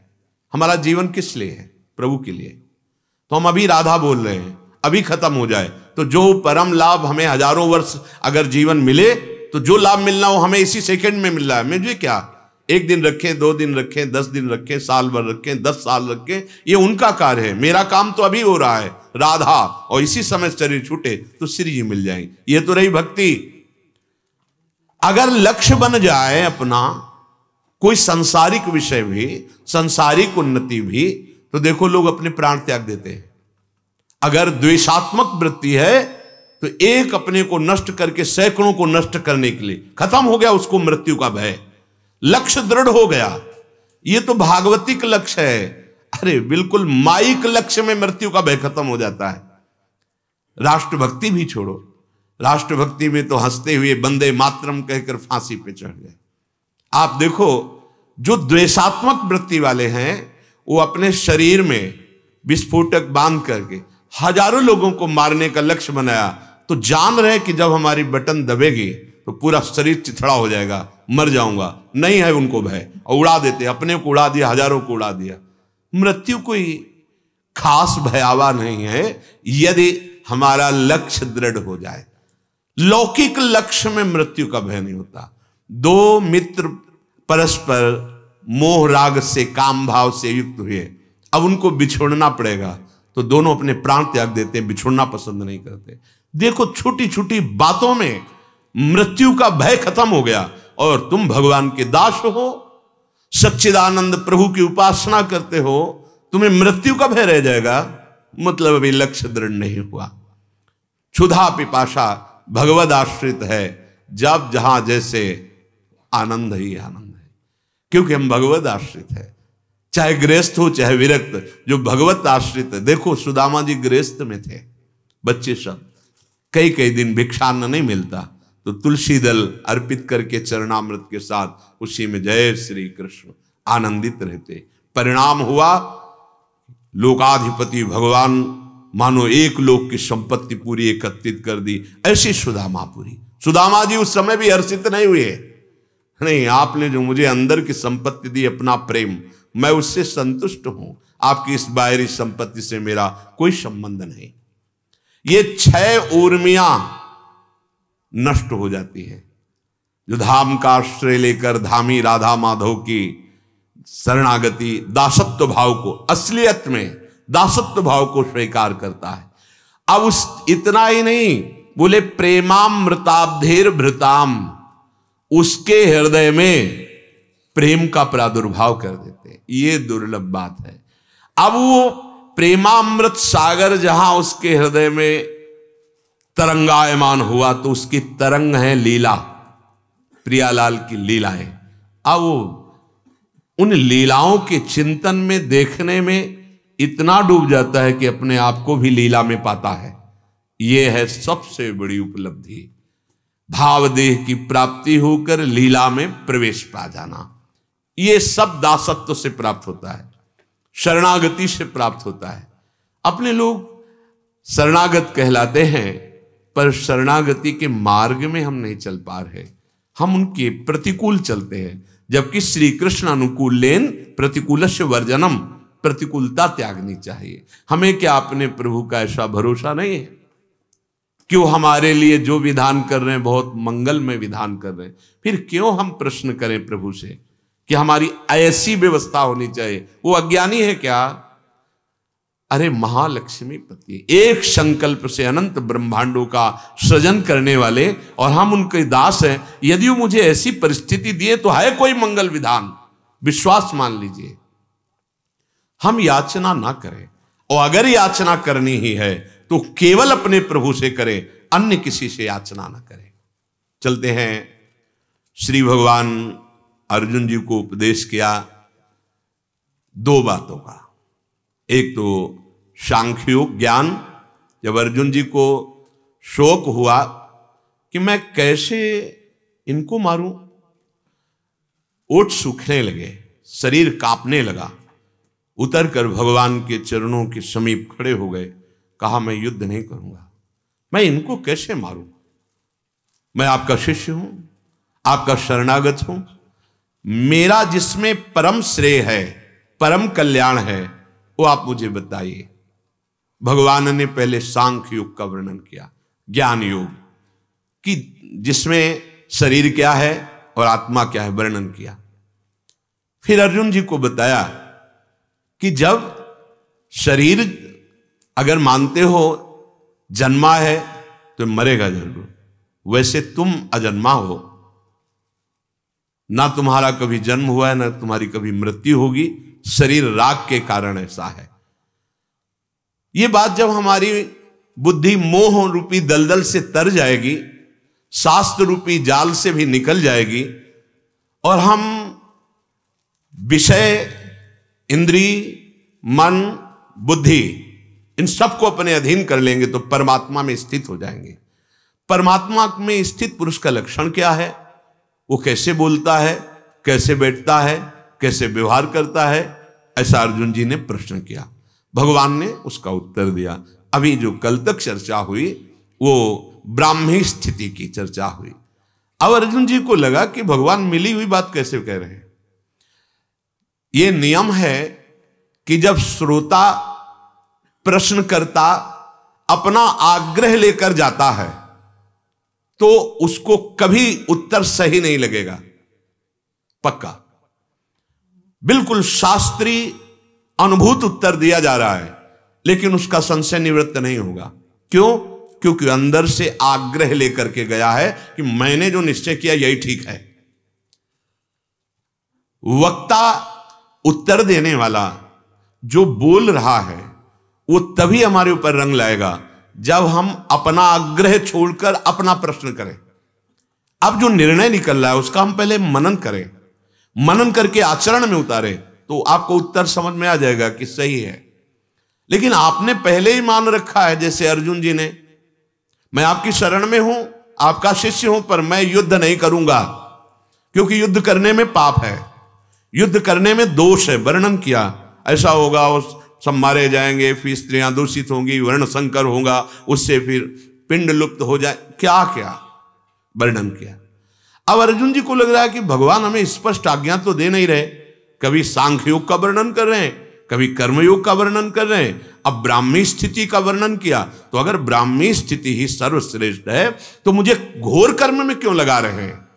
हमारा जीवन किस लिए है? प्रभु के लिए। तो हम अभी राधा बोल रहे हैं, अभी खत्म हो जाए तो जो परम लाभ हमें हजारों वर्ष अगर जीवन मिले तो जो लाभ मिलना हो हमें इसी सेकंड में मिल रहा है। मुझे क्या, एक दिन रखें, 2 दिन रखें, 10 दिन रखें, साल भर रखें, 10 साल रखें, ये उनका कार्य है। मेरा काम तो अभी हो रहा है राधा, और इसी समय शरीर छूटे तो श्री जी मिल जाएंगे। ये तो रही भक्ति। अगर लक्ष्य बन जाए अपना कोई सांसारिक विषय भी, सांसारिक उन्नति भी, तो देखो लोग अपने प्राण त्याग देते हैं। अगर द्वेषात्मक वृत्ति है तो एक अपने को नष्ट करके सैकड़ों को नष्ट करने के लिए, खत्म हो गया उसको मृत्यु का भय, लक्ष्य दृढ़ हो गया। ये तो भागवतिक लक्ष्य है। अरे बिल्कुल माइक लक्ष्य में मृत्यु का भय खत्म हो जाता है। राष्ट्रभक्ति भी छोड़ो, राष्ट्रभक्ति में तो हंसते हुए वंदे मातरम कहकर फांसी पे चढ़ गए। आप देखो जो द्वेषात्मक वृत्ति वाले हैं वो अपने शरीर में विस्फोटक बांध करके हजारों लोगों को मारने का लक्ष्य बनाया, तो जान रहे कि जब हमारी बटन दबेगी तो पूरा शरीर चिथड़ा हो जाएगा, मर जाऊंगा। नहीं है उनको भय, और उड़ा देते, अपने को उड़ा दिया, हजारों को उड़ा दिया। मृत्यु कोई खास भयावह नहीं है यदि हमारा लक्ष्य दृढ़ हो जाए। लौकिक लक्ष्य में मृत्यु का भय नहीं होता। 2 मित्र परस्पर मोह राग से, काम भाव से युक्त हुए, अब उनको बिछोड़ना पड़ेगा तो दोनों अपने प्राण त्याग देते हैं, बिछोड़ना पसंद नहीं करते। देखो छोटी छोटी बातों में मृत्यु का भय खत्म हो गया, और तुम भगवान के दास हो, सच्चिदानंद प्रभु की उपासना करते हो, तुम्हें मृत्यु का भय रह जाएगा, मतलब अभी लक्ष्य दृढ़ नहीं हुआ। क्षुधा पिपाशा भगवद आश्रित है, जब जहां जैसे आनंद ही आनंद है, क्योंकि हम भगवद आश्रित है। चाहे गृहस्थ हो चाहे विरक्त, जो भगवत आश्रित है। देखो सुदामा जी गृहस्थ में थे, बच्चे सब, कई दिन भिक्षान्न नहीं मिलता तो तुलसी दल अर्पित करके चरणामृत के साथ उसी में जय श्री कृष्ण आनंदित रहते। परिणाम हुआ लोकाधिपति भगवान मानो एक लोक की संपत्ति पूरी एकत्रित कर दी। ऐसी सुदामापुरी। सुदामा जी उस समय भी हर्षित नहीं हुए, नहीं आपने जो मुझे अंदर की संपत्ति दी, अपना प्रेम, मैं उससे संतुष्ट हूं, आपकी इस बाहरी संपत्ति से मेरा कोई संबंध नहीं। ये 6 उर्मियां नष्ट हो जाती है। जो धाम का आश्रय लेकर धामी राधा माधव की शरणागति दासत्व भाव को, असलियत में दासत्व भाव को स्वीकार करता है। अब उस इतना ही नहीं, बोले प्रेमामृताब्धेर भृताम, उसके हृदय में प्रेम का प्रादुर्भाव कर देते हैं। ये दुर्लभ बात है। अब वो प्रेमामृत सागर जहां उसके हृदय में तरंगायमान हुआ, तो उसकी तरंग है लीला, प्रियालाल की लीलाएं। अब वो उन लीलाओं के चिंतन में, देखने में इतना डूब जाता है कि अपने आप को भी लीला में पाता है। यह है सबसे बड़ी उपलब्धि, भावदेह की प्राप्ति होकर लीला में प्रवेश पा जाना। ये सब दासत्व से प्राप्त होता है, शरणागति से प्राप्त होता है। अपने लोग शरणागत कहलाते हैं, पर शरणागति के मार्ग में हम नहीं चल पा रहे, हम उनके प्रतिकूल चलते हैं। जबकि श्री कृष्ण अनुकूल लेन प्रतिकूलस्य वर्जनम, प्रतिकूलता त्यागनी चाहिए। हमें क्या अपने प्रभु का ऐसा भरोसा नहीं है? क्यों हमारे लिए जो विधान कर रहे हैं बहुत मंगल में विधान कर रहे हैं, फिर क्यों हम प्रश्न करें प्रभु से कि हमारी ऐसी व्यवस्था होनी चाहिए? वो अज्ञानी है क्या? अरे महालक्ष्मी पति, एक संकल्प से अनंत ब्रह्मांडों का सृजन करने वाले, और हम उनके दास हैं। यदि वो मुझे ऐसी परिस्थिति दिए तो है कोई मंगल विधान, विश्वास मान लीजिए। हम याचना ना करें, और अगर याचना करनी ही है तो केवल अपने प्रभु से करे, अन्य किसी से याचना न करे। चलते हैं, श्री भगवान अर्जुन जी को उपदेश किया दो बातों का। एक तो सांख्योग ज्ञान, जब अर्जुन जी को शोक हुआ कि मैं कैसे इनको मारूं, ओठ सूखने लगे, शरीर कांपने लगा, उतर कर भगवान के चरणों के समीप खड़े हो गए। कहा मैं युद्ध नहीं करूंगा, मैं इनको कैसे मारूं, मैं आपका शिष्य हूं, आपका शरणागत हूं, मेरा जिसमें परम श्रेय है, परम कल्याण है, वो आप मुझे बताइए। भगवान ने पहले सांख्य योग का वर्णन किया, ज्ञान योग कि जिसमें शरीर क्या है और आत्मा क्या है वर्णन किया। फिर अर्जुन जी को बताया कि जब शरीर अगर मानते हो जन्मा है तो मरेगा जरूर, वैसे तुम अजन्मा हो, ना तुम्हारा कभी जन्म हुआ है ना तुम्हारी कभी मृत्यु होगी, शरीर राग के कारण ऐसा है। ये बात जब हमारी बुद्धि मोह रूपी दलदल से तर जाएगी, शास्त्र रूपी जाल से भी निकल जाएगी, और हम विषय, इंद्री, मन, बुद्धि इन सबको अपने अधीन कर लेंगे तो परमात्मा में स्थित हो जाएंगे। परमात्मा में स्थित पुरुष का लक्षण क्या है, वो कैसे बोलता है, कैसे बैठता है, कैसे व्यवहार करता है, ऐसा अर्जुन जी ने प्रश्न किया। भगवान ने उसका उत्तर दिया। अभी जो कल तक चर्चा हुई वो ब्राह्मी स्थिति की चर्चा हुई। अब अर्जुन जी को लगा कि भगवान मिली हुई बात कैसे कह रहे हैं। ये नियम है कि जब श्रोता प्रश्नकर्ता अपना आग्रह लेकर जाता है तो उसको कभी उत्तर सही नहीं लगेगा, पक्का, बिल्कुल शास्त्रीय अनुभूत उत्तर दिया जा रहा है, लेकिन उसका संशय निवृत्त नहीं होगा। क्यों? क्योंकि अंदर से आग्रह लेकर के गया है कि मैंने जो निश्चय किया यही ठीक है। वक्ता, उत्तर देने वाला जो बोल रहा है वो तभी हमारे ऊपर रंग लाएगा जब हम अपना आग्रह छोड़कर अपना प्रश्न करें। अब जो निर्णय निकल रहा है उसका हम पहले मनन करें, मनन करके आचरण में उतारे तो आपको उत्तर समझ में आ जाएगा कि सही है। लेकिन आपने पहले ही मान रखा है, जैसे अर्जुन जी ने, मैं आपकी शरण में हूं, आपका शिष्य हूं, पर मैं युद्ध नहीं करूंगा क्योंकि युद्ध करने में पाप है, युद्ध करने में दोष है, वर्णन किया। ऐसा होगा, उस सब मारे जाएंगे, फिर स्त्रियां दूषित होंगी, वर्ण संकर होगा, उससे फिर पिंड लुप्त हो जाए, क्या क्या वर्णन किया। अब अर्जुन जी को लग रहा है कि भगवान हमें स्पष्ट आज्ञा तो दे नहीं रहे, कभी सांख्य योग का वर्णन कर रहे हैं, कभी कर्मयोग का वर्णन कर रहे हैं, अब ब्राह्मी स्थिति का वर्णन किया। तो अगर ब्राह्मी स्थिति ही सर्वश्रेष्ठ है तो मुझे घोर कर्म में क्यों लगा रहे हैं?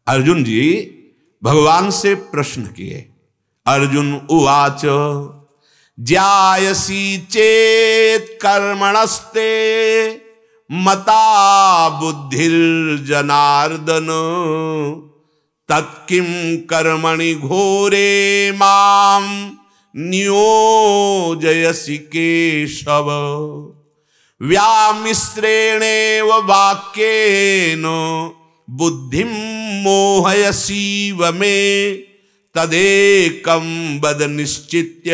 अर्जुन जी भगवान से प्रश्न किए। अर्जुन उवाच ज्यायसी चेत कर्मणस्ते मता बुद्धिर्जनार्दन तत्किं कर्मणि घोरे माम नियोजयसि केशव व्यामिश्रेणेव वाक्येन बुद्धिं मोहयसीव मे तदेकं वद निश्चित्य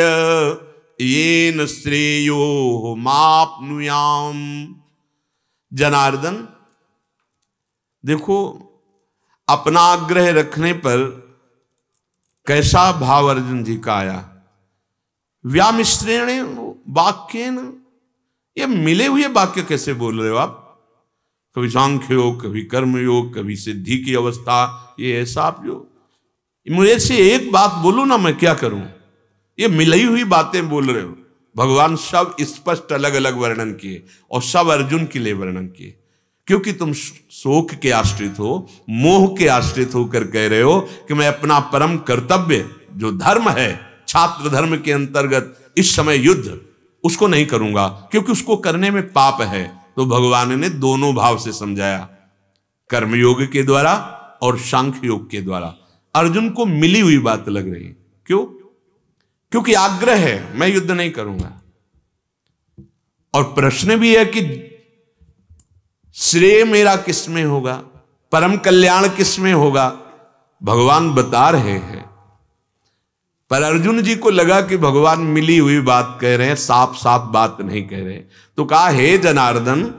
येन श्रेयो माप्नुयाम। जनार्दन, देखो अपना आग्रह रखने पर कैसा भाव अर्जुन जी का आया। व्यामिश्रेण वाक्येन, ये मिले हुए वाक्य कैसे बोल रहे हो आप? कभी सांख्य योग, कभी कर्म योग, कभी सिद्धि की अवस्था, ये ऐसा आप जो मुझे से एक बात बोलो ना, मैं क्या करूं? ये मिली हुई बातें बोल रहे हो। भगवान सब स्पष्ट अलग अलग वर्णन किए और सब अर्जुन के लिए वर्णन किए, क्योंकि तुम शोक के आश्रित हो, मोह के आश्रित होकर कह रहे हो कि मैं अपना परम कर्तव्य जो धर्म है, छात्र धर्म के अंतर्गत इस समय युद्ध, उसको नहीं करूंगा क्योंकि उसको करने में पाप है। तो भगवान ने दोनों भाव से समझाया, कर्मयोग के द्वारा और सांख्य योग के द्वारा। अर्जुन को मिली हुई बात लग रही। क्यों? क्योंकि आग्रह है, मैं युद्ध नहीं करूंगा। और प्रश्न भी है कि श्रेय मेरा किसमें होगा, परम कल्याण किसमें होगा, भगवान बता रहे हैं। पर अर्जुन जी को लगा कि भगवान मिली हुई बात कह रहे हैं, साफ साफ बात नहीं कह रहे। तो कहा, हे जनार्दन,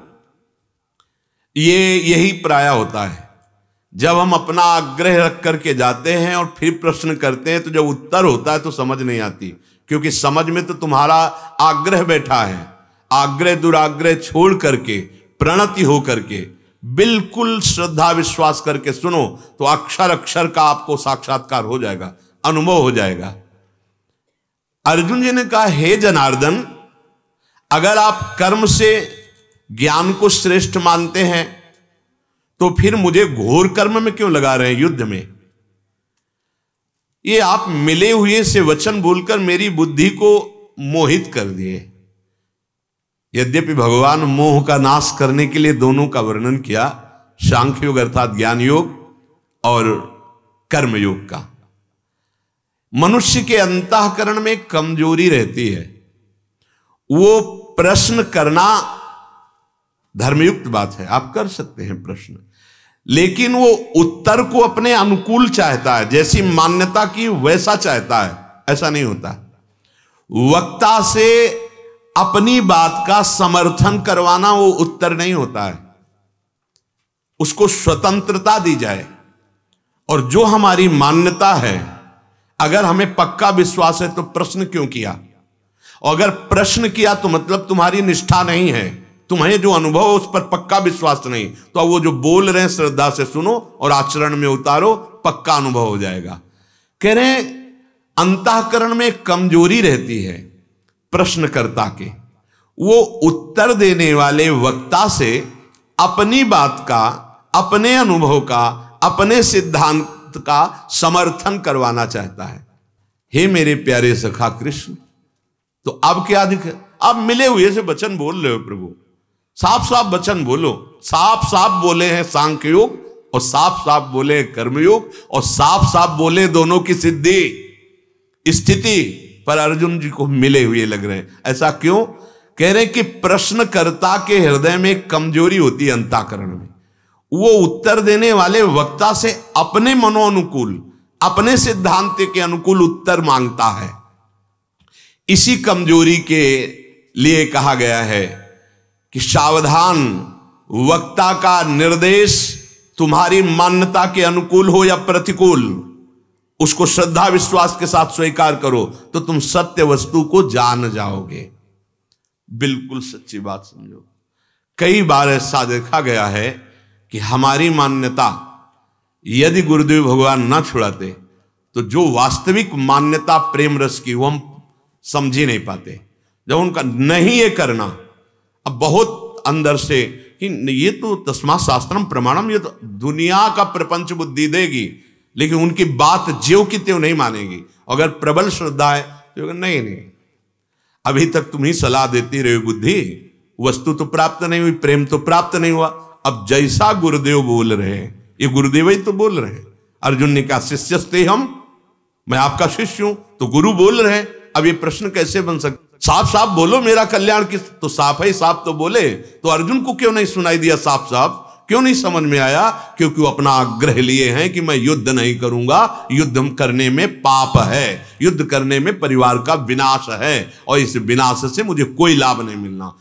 ये यही प्राय होता है, जब हम अपना आग्रह रख करके जाते हैं और फिर प्रश्न करते हैं तो जब उत्तर होता है तो समझ नहीं आती, क्योंकि समझ में तो तुम्हारा आग्रह बैठा है। आग्रह दुराग्रह छोड़ करके, प्रणति हो करके, बिल्कुल श्रद्धा विश्वास करके सुनो तो अक्षर अक्षर का आपको साक्षात्कार हो जाएगा, अनुभव हो जाएगा। अर्जुन जी ने कहा, हे जनार्दन, अगर आप कर्म से ज्ञान को श्रेष्ठ मानते हैं तो फिर मुझे घोर कर्म में क्यों लगा रहे हैं, युद्ध में? ये आप मिले हुए से वचन बोलकर मेरी बुद्धि को मोहित कर दिए। यद्यपि भगवान मोह का नाश करने के लिए दोनों का वर्णन किया, सांख्य योग अर्थात ज्ञान योग और कर्म योग का। मनुष्य के अंतःकरण में कमजोरी रहती है, वो प्रश्न करना धर्मयुक्त बात है, आप कर सकते हैं प्रश्न, लेकिन वो उत्तर को अपने अनुकूल चाहता है, जैसी मान्यता की वैसा चाहता है, ऐसा नहीं होता। वक्ता से अपनी बात का समर्थन करवाना वो उत्तर नहीं होता है, उसको स्वतंत्रता दी जाए। और जो हमारी मान्यता है, अगर हमें पक्का विश्वास है तो प्रश्न क्यों किया, और अगर प्रश्न किया तो मतलब तुम्हारी निष्ठा नहीं है, तुम्हें जो अनुभव उस पर पक्का विश्वास नहीं, तो अब वो जो बोल रहे हैं श्रद्धा से सुनो और आचरण में उतारो, पक्का अनुभव हो जाएगा। कह रहे हैं अंतःकरण में कमजोरी रहती है प्रश्नकर्ता के, वो उत्तर देने वाले वक्ता से अपनी बात का, अपने अनुभव का, अपने सिद्धांत का समर्थन करवाना चाहता है। हे मेरे प्यारे सखा कृष्ण, तो अब क्या दिखे? अब मिले हुए से वचन बोल रहे हो प्रभु, साफ साफ वचन बोलो। साफ साफ बोले हैं सांख्य योग और साफ साफ बोले हैं कर्मयोग और साफ साफ बोले दोनों की सिद्धि स्थिति, पर अर्जुन जी को मिले हुए लग रहे हैं। ऐसा क्यों? कह रहे हैं कि प्रश्नकर्ता के हृदय में कमजोरी होती है अंतःकरण में, वो उत्तर देने वाले वक्ता से अपने मनोनुकूल, अपने सिद्धांत के अनुकूल उत्तर मांगता है। इसी कमजोरी के लिए कहा गया है कि सावधान, वक्ता का निर्देश तुम्हारी मान्यता के अनुकूल हो या प्रतिकूल, उसको श्रद्धा विश्वास के साथ स्वीकार करो तो तुम सत्य वस्तु को जान जाओगे। बिल्कुल सच्ची बात समझो। कई बार ऐसा देखा गया है कि हमारी मान्यता यदि गुरुदेव भगवान ना छुड़ाते तो जो वास्तविक मान्यता प्रेम रस की वो हम समझ ही नहीं पाते। जब उनका नहीं ये करना, अब बहुत अंदर से कि ये तो तस्मा शास्त्रम प्रमाणम, ये तो दुनिया का प्रपंच बुद्धि देगी, लेकिन उनकी बात ज्यों की त्यों नहीं मानेगी। अगर प्रबल श्रद्धा है तो नहीं, अभी तक तुम ही सलाह देती रही बुद्धि, वस्तु तो प्राप्त नहीं हुई, प्रेम तो प्राप्त नहीं हुआ। अब जैसा गुरुदेव बोल रहे हैं, ये गुरुदेव ही तो बोल रहे हैं। अर्जुन ने कहा शिष्यस्ते हम, मैं आपका शिष्य हूं, तो गुरु बोल रहे हैं। अब ये प्रश्न कैसे बन सकता? साफ साफ बोलो मेरा कल्याण किस, तो साफ ही साफ तो बोले। तो अर्जुन को क्यों नहीं सुनाई दिया साफ साफ? क्यों नहीं समझ में आया? क्योंकि वो अपना आग्रह लिए हैं कि मैं युद्ध नहीं करूंगा, युद्ध करने में पाप है, युद्ध करने में परिवार का विनाश है, और इस विनाश से मुझे कोई लाभ नहीं मिलना।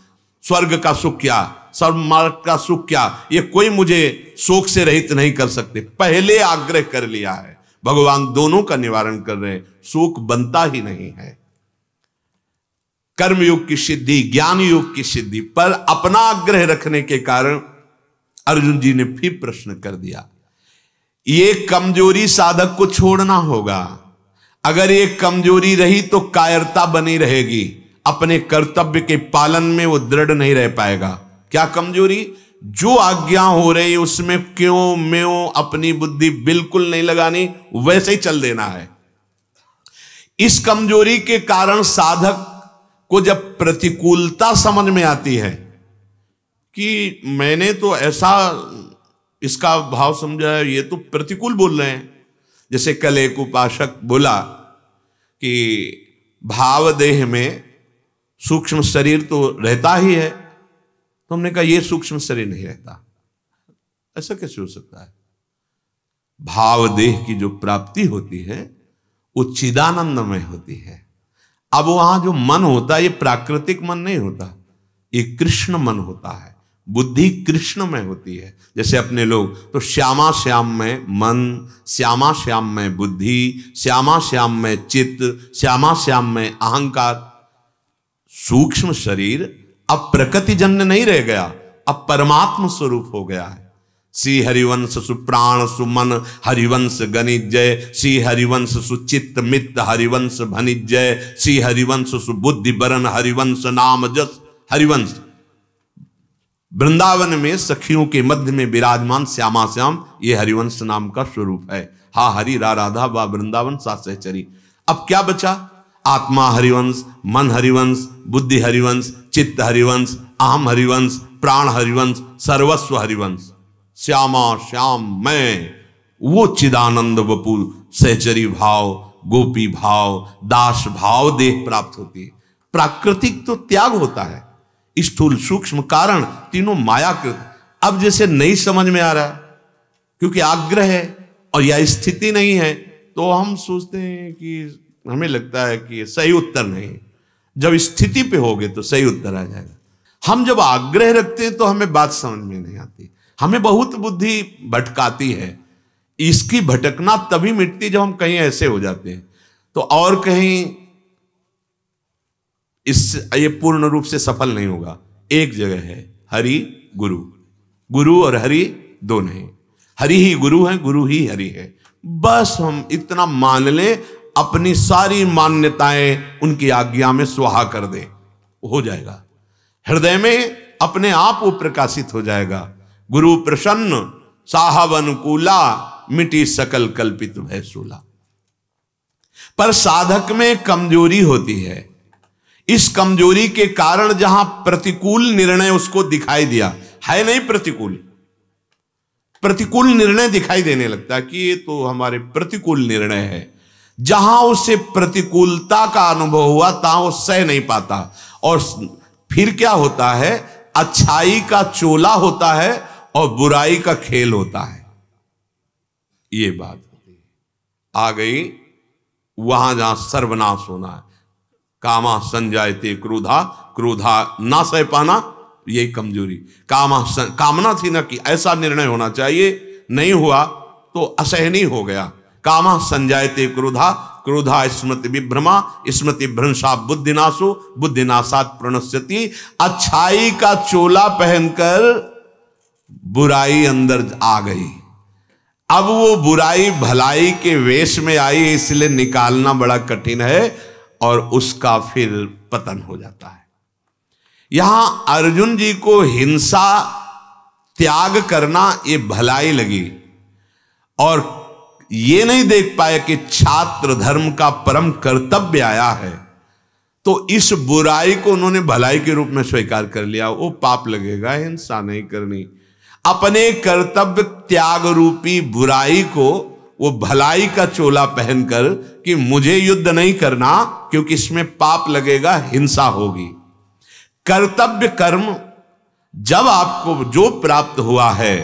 स्वर्ग का सुख क्या, स्वर्ग का सुख क्या, ये कोई मुझे शोक से रहित नहीं कर सकते। पहले आग्रह कर लिया है, भगवान दोनों का निवारण कर रहे हैं, शोक बनता ही नहीं है। कर्मयोग की सिद्धि, ज्ञान योग की सिद्धि पर अपना आग्रह रखने के कारण अर्जुन जी ने फिर प्रश्न कर दिया। ये कमजोरी साधक को छोड़ना होगा। अगर ये कमजोरी रही तो कायरता बनी रहेगी, अपने कर्तव्य के पालन में वो दृढ़ नहीं रह पाएगा। क्या कमजोरी? जो आज्ञा हो रही उसमें क्यों म्यों अपनी बुद्धि बिल्कुल नहीं लगानी, वैसे ही चल देना है। इस कमजोरी के कारण साधक को जब प्रतिकूलता समझ में आती है कि मैंने तो ऐसा इसका भाव समझा है, ये तो प्रतिकूल बोल रहे हैं। जैसे कल एक उपासक बोला कि भाव देह में सूक्ष्म शरीर तो रहता ही है। तो हमने कहा ये सूक्ष्म शरीर नहीं रहता, ऐसा कैसे हो सकता है? भाव देह की जो प्राप्ति होती है वो चिदानंदमय होती है। अब वहां जो मन होता है ये प्राकृतिक मन नहीं होता, ये कृष्ण मन होता है। बुद्धि कृष्ण में होती है। जैसे अपने लोग तो श्यामा श्याम में मन, श्यामा श्याम में बुद्धि, श्यामा श्याम में चित्त, श्यामा श्याम में अहंकार। सूक्ष्म शरीर अब प्रकृति जन्य नहीं रह गया, अब परमात्म स्वरूप हो गया है। श्री हरिवंश सुप्राण सुमन हरिवंश गणिजय, श्री हरिवंश सुचित्त मित्त हरिवंश भनिजय, श्री हरिवंश सुबुद्धि बरन हरिवंश नाम जस हरिवंश। वृंदावन में सखियों के मध्य में विराजमान श्यामा श्याम ये हरिवंश नाम का स्वरूप है। हा हरि रा राधा वा वृंदावन सा सहचरी। अब क्या बचा? आत्मा हरिवंश, मन हरिवंश, बुद्धि हरिवंश, चित्त हरिवंश, अहम हरिवंश, प्राण हरिवंश, सर्वस्व हरिवंश। श्यामा श्याम मैं वो चिदानंद वपु सहचरी भाव, गोपी भाव, दास भाव देह प्राप्त होती है। प्राकृतिक तो त्याग होता है, स्थूल सूक्ष्म कारण तीनों मायाकृत। अब जैसे नहीं समझ में आ रहा है क्योंकि आग्रह है और यह स्थिति नहीं है, तो हम सोचते हैं कि हमें लगता है कि सही उत्तर नहीं। जब स्थिति पे होगे तो सही उत्तर आ जाएगा। हम जब आग्रह रखते हैं तो हमें बात समझ में नहीं आती, हमें बहुत बुद्धि भटकाती है। इसकी भटकना तभी मिटती जब हम कहीं ऐसे हो जाते हैं तो और कहीं ये पूर्ण रूप से सफल नहीं होगा। एक जगह है हरि गुरु, गुरु और हरि दो नहीं, हरि ही गुरु है, गुरु ही हरि है। बस हम इतना मान लें, अपनी सारी मान्यताएं उनकी आज्ञा में स्वाहा कर दे, हो जाएगा। हृदय में अपने आप वो प्रकाशित हो जाएगा। गुरु प्रसन्न साहब अनुकूला, मिटी सकल कल्पित भय सूला। पर साधक में कमजोरी होती है। इस कमजोरी के कारण जहां प्रतिकूल निर्णय उसको दिखाई दिया है, नहीं प्रतिकूल निर्णय दिखाई देने लगता है कि ये तो हमारे प्रतिकूल निर्णय है। जहां उसे प्रतिकूलता का अनुभव हुआ तहां वो सह नहीं पाता, और फिर क्या होता है, अच्छाई का चोला होता है और बुराई का खेल होता है। ये बात होती है। आ गई वहां जहां सर्वनाश होना है। कामा संजायते क्रोधा, क्रोधा ना सह पाना, यही कमजोरी। कामना थी ना कि ऐसा निर्णय होना चाहिए, नहीं हुआ तो असहनीय हो गया। कामा संजायते क्रोधा, क्रोधा स्मृति विभ्रमा, स्मृति भ्रंशा बुद्धिनाशो, बुद्धिनाशात प्रणश्यति। अच्छाई का चोला पहनकर बुराई अंदर आ गई। अब वो बुराई भलाई के वेश में आई, इसलिए निकालना बड़ा कठिन है और उसका फिर पतन हो जाता है। यहां अर्जुन जी को हिंसा त्याग करना ये भलाई लगी और ये नहीं देख पाए कि छात्र धर्म का परम कर्तव्य आया है, तो इस बुराई को उन्होंने भलाई के रूप में स्वीकार कर लिया। वो पाप लगेगा, हिंसा नहीं करनी। अपने कर्तव्य त्याग रूपी बुराई को वो भलाई का चोला पहनकर कि मुझे युद्ध नहीं करना क्योंकि इसमें पाप लगेगा, हिंसा होगी। कर्तव्य कर्म जब आपको जो प्राप्त हुआ है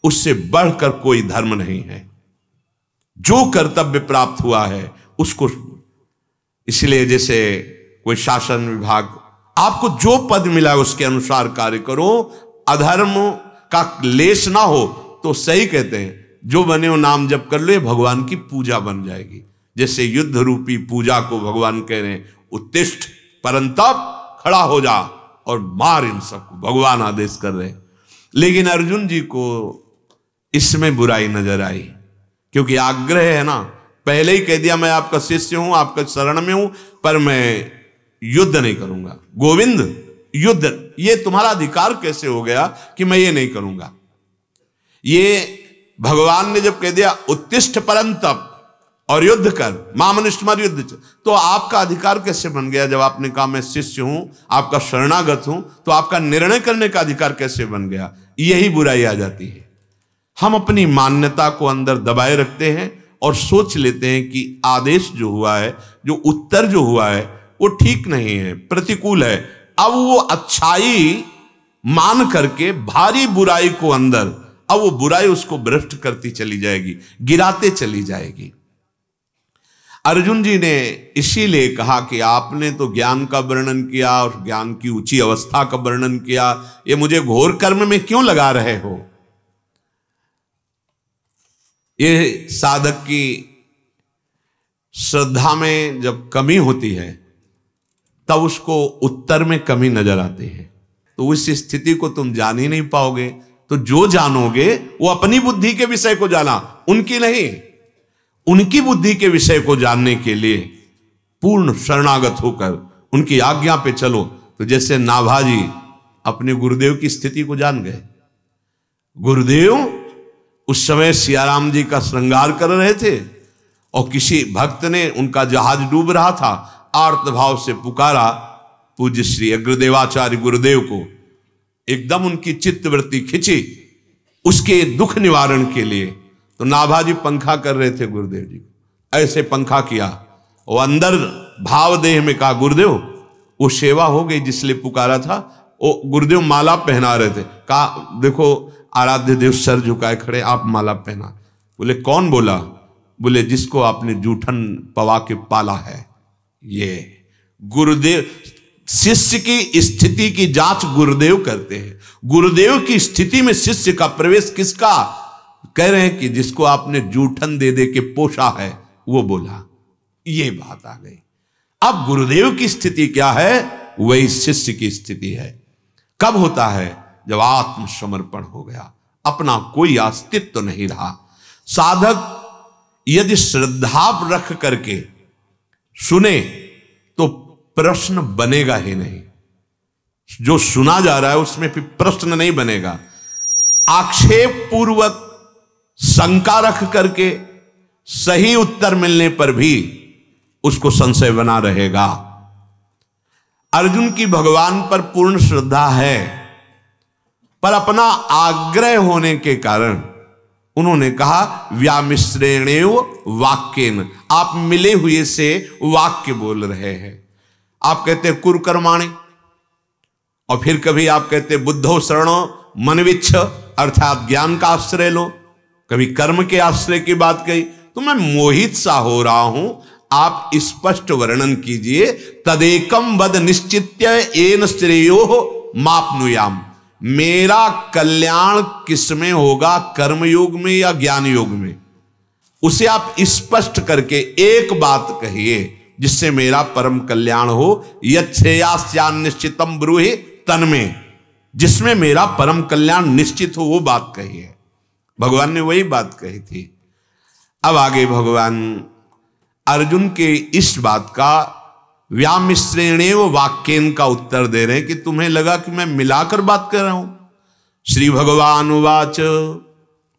उससे बढ़कर कोई धर्म नहीं है। जो कर्तव्य प्राप्त हुआ है उसको, इसलिए जैसे कोई शासन विभाग, आपको जो पद मिला है उसके अनुसार कार्य करो, अधर्म का लेश ना हो तो सही कहते हैं जो बने हो नाम जप कर लो, ये भगवान की पूजा बन जाएगी। जैसे युद्ध रूपी पूजा को भगवान कह रहे हैं उत्तिष्ठ परंतप, खड़ा हो जा और मार इन सबको, भगवान आदेश कर रहे हैं। लेकिन अर्जुन जी को इसमें बुराई नजर आई क्योंकि आग्रह है ना, पहले ही कह दिया मैं आपका शिष्य हूं, आपका शरण में हूं, पर मैं युद्ध नहीं करूंगा। गोविंद युद्ध, ये तुम्हारा अधिकार कैसे हो गया कि मैं ये नहीं करूंगा। ये भगवान ने जब कह दिया उत्तिष्ठ परंतप और युद्ध कर, मामनिष्ठमर युद्ध, तो आपका अधिकार कैसे बन गया? जब आपने कहा मैं शिष्य हूं, आपका शरणागत हूं, तो आपका निर्णय करने का अधिकार कैसे बन गया? यही बुराई आ जाती है। हम अपनी मान्यता को अंदर दबाए रखते हैं और सोच लेते हैं कि आदेश जो हुआ है, जो उत्तर जो हुआ है, वो ठीक नहीं है, प्रतिकूल है। अब वो अच्छाई मान करके भारी बुराई को अंदर, अब वो बुराई उसको भ्रष्ट करती चली जाएगी, गिराते चली जाएगी। अर्जुन जी ने इसीलिए कहा कि आपने तो ज्ञान का वर्णन किया और ज्ञान की ऊंची अवस्था का वर्णन किया, ये मुझे घोर कर्म में क्यों लगा रहे हो? ये साधक की श्रद्धा में जब कमी होती है तब उसको उत्तर में कमी नजर आती है। तो उस स्थिति को तुम जान ही नहीं पाओगे। तो जो जानोगे वो अपनी बुद्धि के विषय को जाना, उनकी नहीं। उनकी बुद्धि के विषय को जानने के लिए पूर्ण शरणागत होकर उनकी आज्ञा पे चलो। तो जैसे नाभाजी अपने गुरुदेव की स्थिति को जान गए। गुरुदेव उस समय सियाराम जी का श्रृंगार कर रहे थे और किसी भक्त ने, उनका जहाज डूब रहा था, आर्त भाव से पुकारा पूज्य श्री अग्रदेवाचार्य गुरुदेव को। एकदम उनकी चित्तवृत्ति खिंची उसके दुख निवारण के लिए। तो नाभाजी पंखा कर रहे थे गुरुदेव जी, ऐसे पंखा किया और अंदर भाव देह में कहा, गुरुदेव वो सेवा हो गई जिसलिए पुकारा था। वो गुरुदेव माला पहना रहे थे, कहा देखो आराध्य देव सर झुकाए खड़े, आप माला पहना। बोले कौन बोला? बोले जिसको आपने जूठन पवा के पाला है। ये गुरुदेव, शिष्य की स्थिति की जांच गुरुदेव करते हैं। गुरुदेव की स्थिति में शिष्य का प्रवेश किसका? कह रहे हैं कि जिसको आपने जूठन दे दे के पोषा है वो बोला। ये बात आ गई। अब गुरुदेव की स्थिति क्या है? वही शिष्य की स्थिति है। कब होता है? जब आत्मसमर्पण हो गया, अपना कोई अस्तित्व नहीं रहा। साधक यदि श्रद्धा रख करके सुने तो प्रश्न बनेगा ही नहीं। जो सुना जा रहा है उसमें फिर प्रश्न नहीं बनेगा। आक्षेप पूर्वक शंका रख करके सही उत्तर मिलने पर भी उसको संशय बना रहेगा। अर्जुन की भगवान पर पूर्ण श्रद्धा है, पर अपना आग्रह होने के कारण उन्होंने कहा व्यामिश्रेणेव वाक्येन, आप मिले हुए से वाक्य बोल रहे हैं। आप कहते कुरकर्माणि, और फिर कभी आप कहते बुद्धो शरणो मनविच्छ, अर्थात ज्ञान का आश्रय लो। कभी कर्म के आश्रय की बात कही। तो मैं मोहित सा हो रहा हूं, आप स्पष्ट वर्णन कीजिए। तदेकम वद निश्चित्य एन श्रेयो मापनुयाम, मेरा कल्याण किसमें होगा, कर्मयोग में या ज्ञान योग में? उसे आप स्पष्ट करके एक बात कहिए जिससे मेरा परम कल्याण हो। यच्छ्रेयास्यान निश्चितम ब्रूहि तन्मे, जिसमें मेरा परम कल्याण निश्चित हो, वो बात कहिए। भगवान ने वही बात कही थी। अब आगे भगवान अर्जुन के इस बात का व्यामिश्रेणेव वाक्येन का उत्तर दे रहे हैं कि तुम्हें लगा कि मैं मिलाकर बात कर रहा हूं। श्री भगवान उवाच,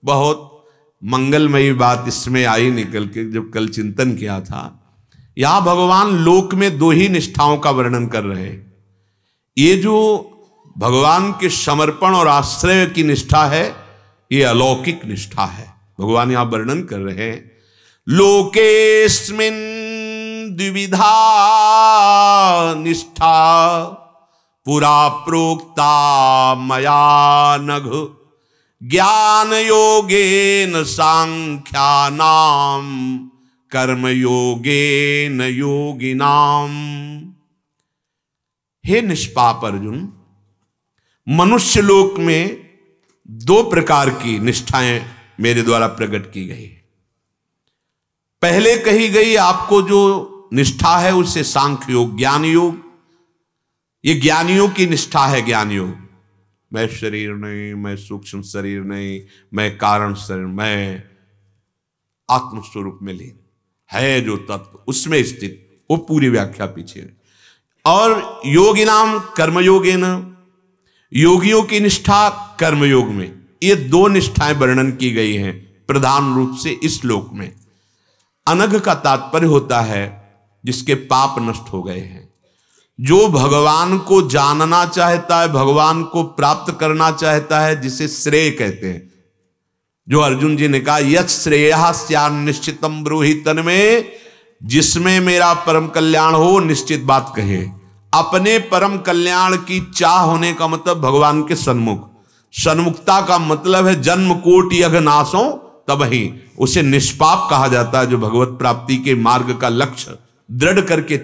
बहुत मंगलमयी बात इसमें आई निकल के, जब कल चिंतन किया था। यहां भगवान लोक में दो ही निष्ठाओं का वर्णन कर रहे हैं। ये जो भगवान के समर्पण और आश्रय की निष्ठा है, ये अलौकिक निष्ठा है। भगवान यहां वर्णन कर रहे हैं, लोकेस्मिन् द्विविधा निष्ठा पुरा प्रोक्ता मया नघ, ज्ञान योगेन सांख्यानाम कर्म योगेन योगिनाम। हे निष्पाप अर्जुन, मनुष्य लोक में दो प्रकार की निष्ठाएं मेरे द्वारा प्रकट की गई। पहले कही गई आपको जो निष्ठा है उसे सांख्य योग, ज्ञान योग। ये ज्ञानियों की निष्ठा है। ज्ञान योग, मैं शरीर नहीं, मैं सूक्ष्म शरीर नहीं, मैं कारण शरीर, मैं आत्मस्वरूप में लीन है जो तत्व, उसमें स्थित, वो पूरी व्याख्या पीछे। और योगिनाम कर्मयोगेन, योगियों की निष्ठा कर्मयोग में। ये दो निष्ठाएं वर्णन की गई हैं प्रधान रूप से इस लोक में। अनघ का तात्पर्य होता है जिसके पाप नष्ट हो गए हैं, जो भगवान को जानना चाहता है, भगवान को प्राप्त करना चाहता है, जिसे श्रेय कहते हैं। जो अर्जुन जी ने कहा यत् श्रेयः स्यान् निश्चितम ब्रूहि तन्मे, जिसमें मेरा परम कल्याण हो निश्चित बात कहे। अपने परम कल्याण की चाह होने का मतलब भगवान के सन्मुख, सन्मुखता का मतलब है जन्म कोटि अघनाशों तब ही। उसे निष्पाप कहा जाता है जो भगवत प्राप्ति के मार्ग का लक्ष्य दृढ़ करके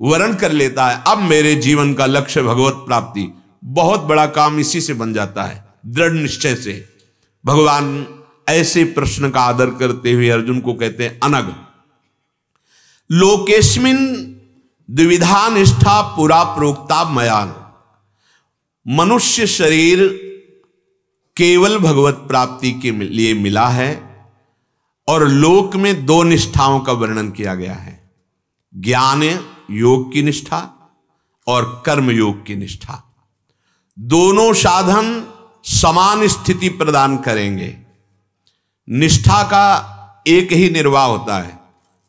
वर्ण कर लेता है। अब मेरे जीवन का लक्ष्य भगवत प्राप्ति, बहुत बड़ा काम इसी से बन जाता है, दृढ़ निश्चय से। भगवान ऐसे प्रश्न का आदर करते हुए अर्जुन को कहते हैं अनग लोकेस्मिन द्विविधा निष्ठा पुरा प्रोक्ता मया। मनुष्य शरीर केवल भगवत प्राप्ति के लिए मिला है और लोक में दो निष्ठाओं का वर्णन किया गया है, ज्ञान योग की निष्ठा और कर्म योग की निष्ठा। दोनों साधन समान स्थिति प्रदान करेंगे। निष्ठा का एक ही निर्वाह होता है,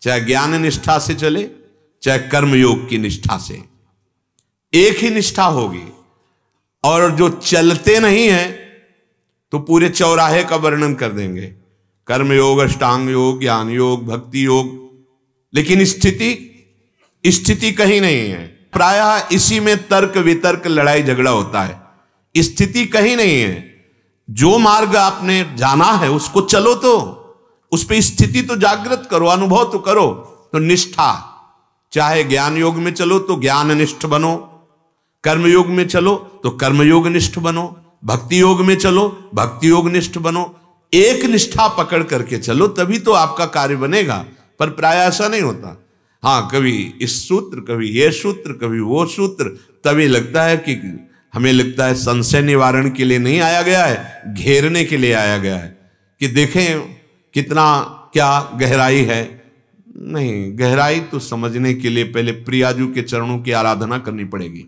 चाहे ज्ञान निष्ठा से चले चाहे कर्म योग की निष्ठा से, एक ही निष्ठा होगी। और जो चलते नहीं है तो पूरे चौराहे का वर्णन कर देंगे, कर्म योग, अष्टांग योग, ज्ञान योग, भक्ति योग, लेकिन स्थिति कहीं नहीं है। प्रायः इसी में तर्क वितर्क लड़ाई झगड़ा होता है। स्थिति कहीं नहीं है। जो मार्ग आपने जाना है उसको चलो, तो उस पर स्थिति तो जागृत करो, अनुभव तो करो। तो निष्ठा, चाहे ज्ञान योग में चलो तो ज्ञान निष्ठ बनो, कर्म योग में चलो तो कर्म योग निष्ठ बनो, भक्ति योग में चलो भक्ति योग निष्ठ बनो। एक निष्ठा पकड़ करके चलो तभी तो आपका कार्य बनेगा। पर प्राय ऐसा नहीं होता। हाँ, कभी इस सूत्र, कभी ये सूत्र, कभी वो सूत्र, तभी लगता है कि हमें लगता है संशय निवारण के लिए नहीं आया गया है, घेरने के लिए आया गया है कि देखें कितना क्या गहराई है। नहीं, गहराई तो समझने के लिए पहले प्रियाजू के चरणों की आराधना करनी पड़ेगी।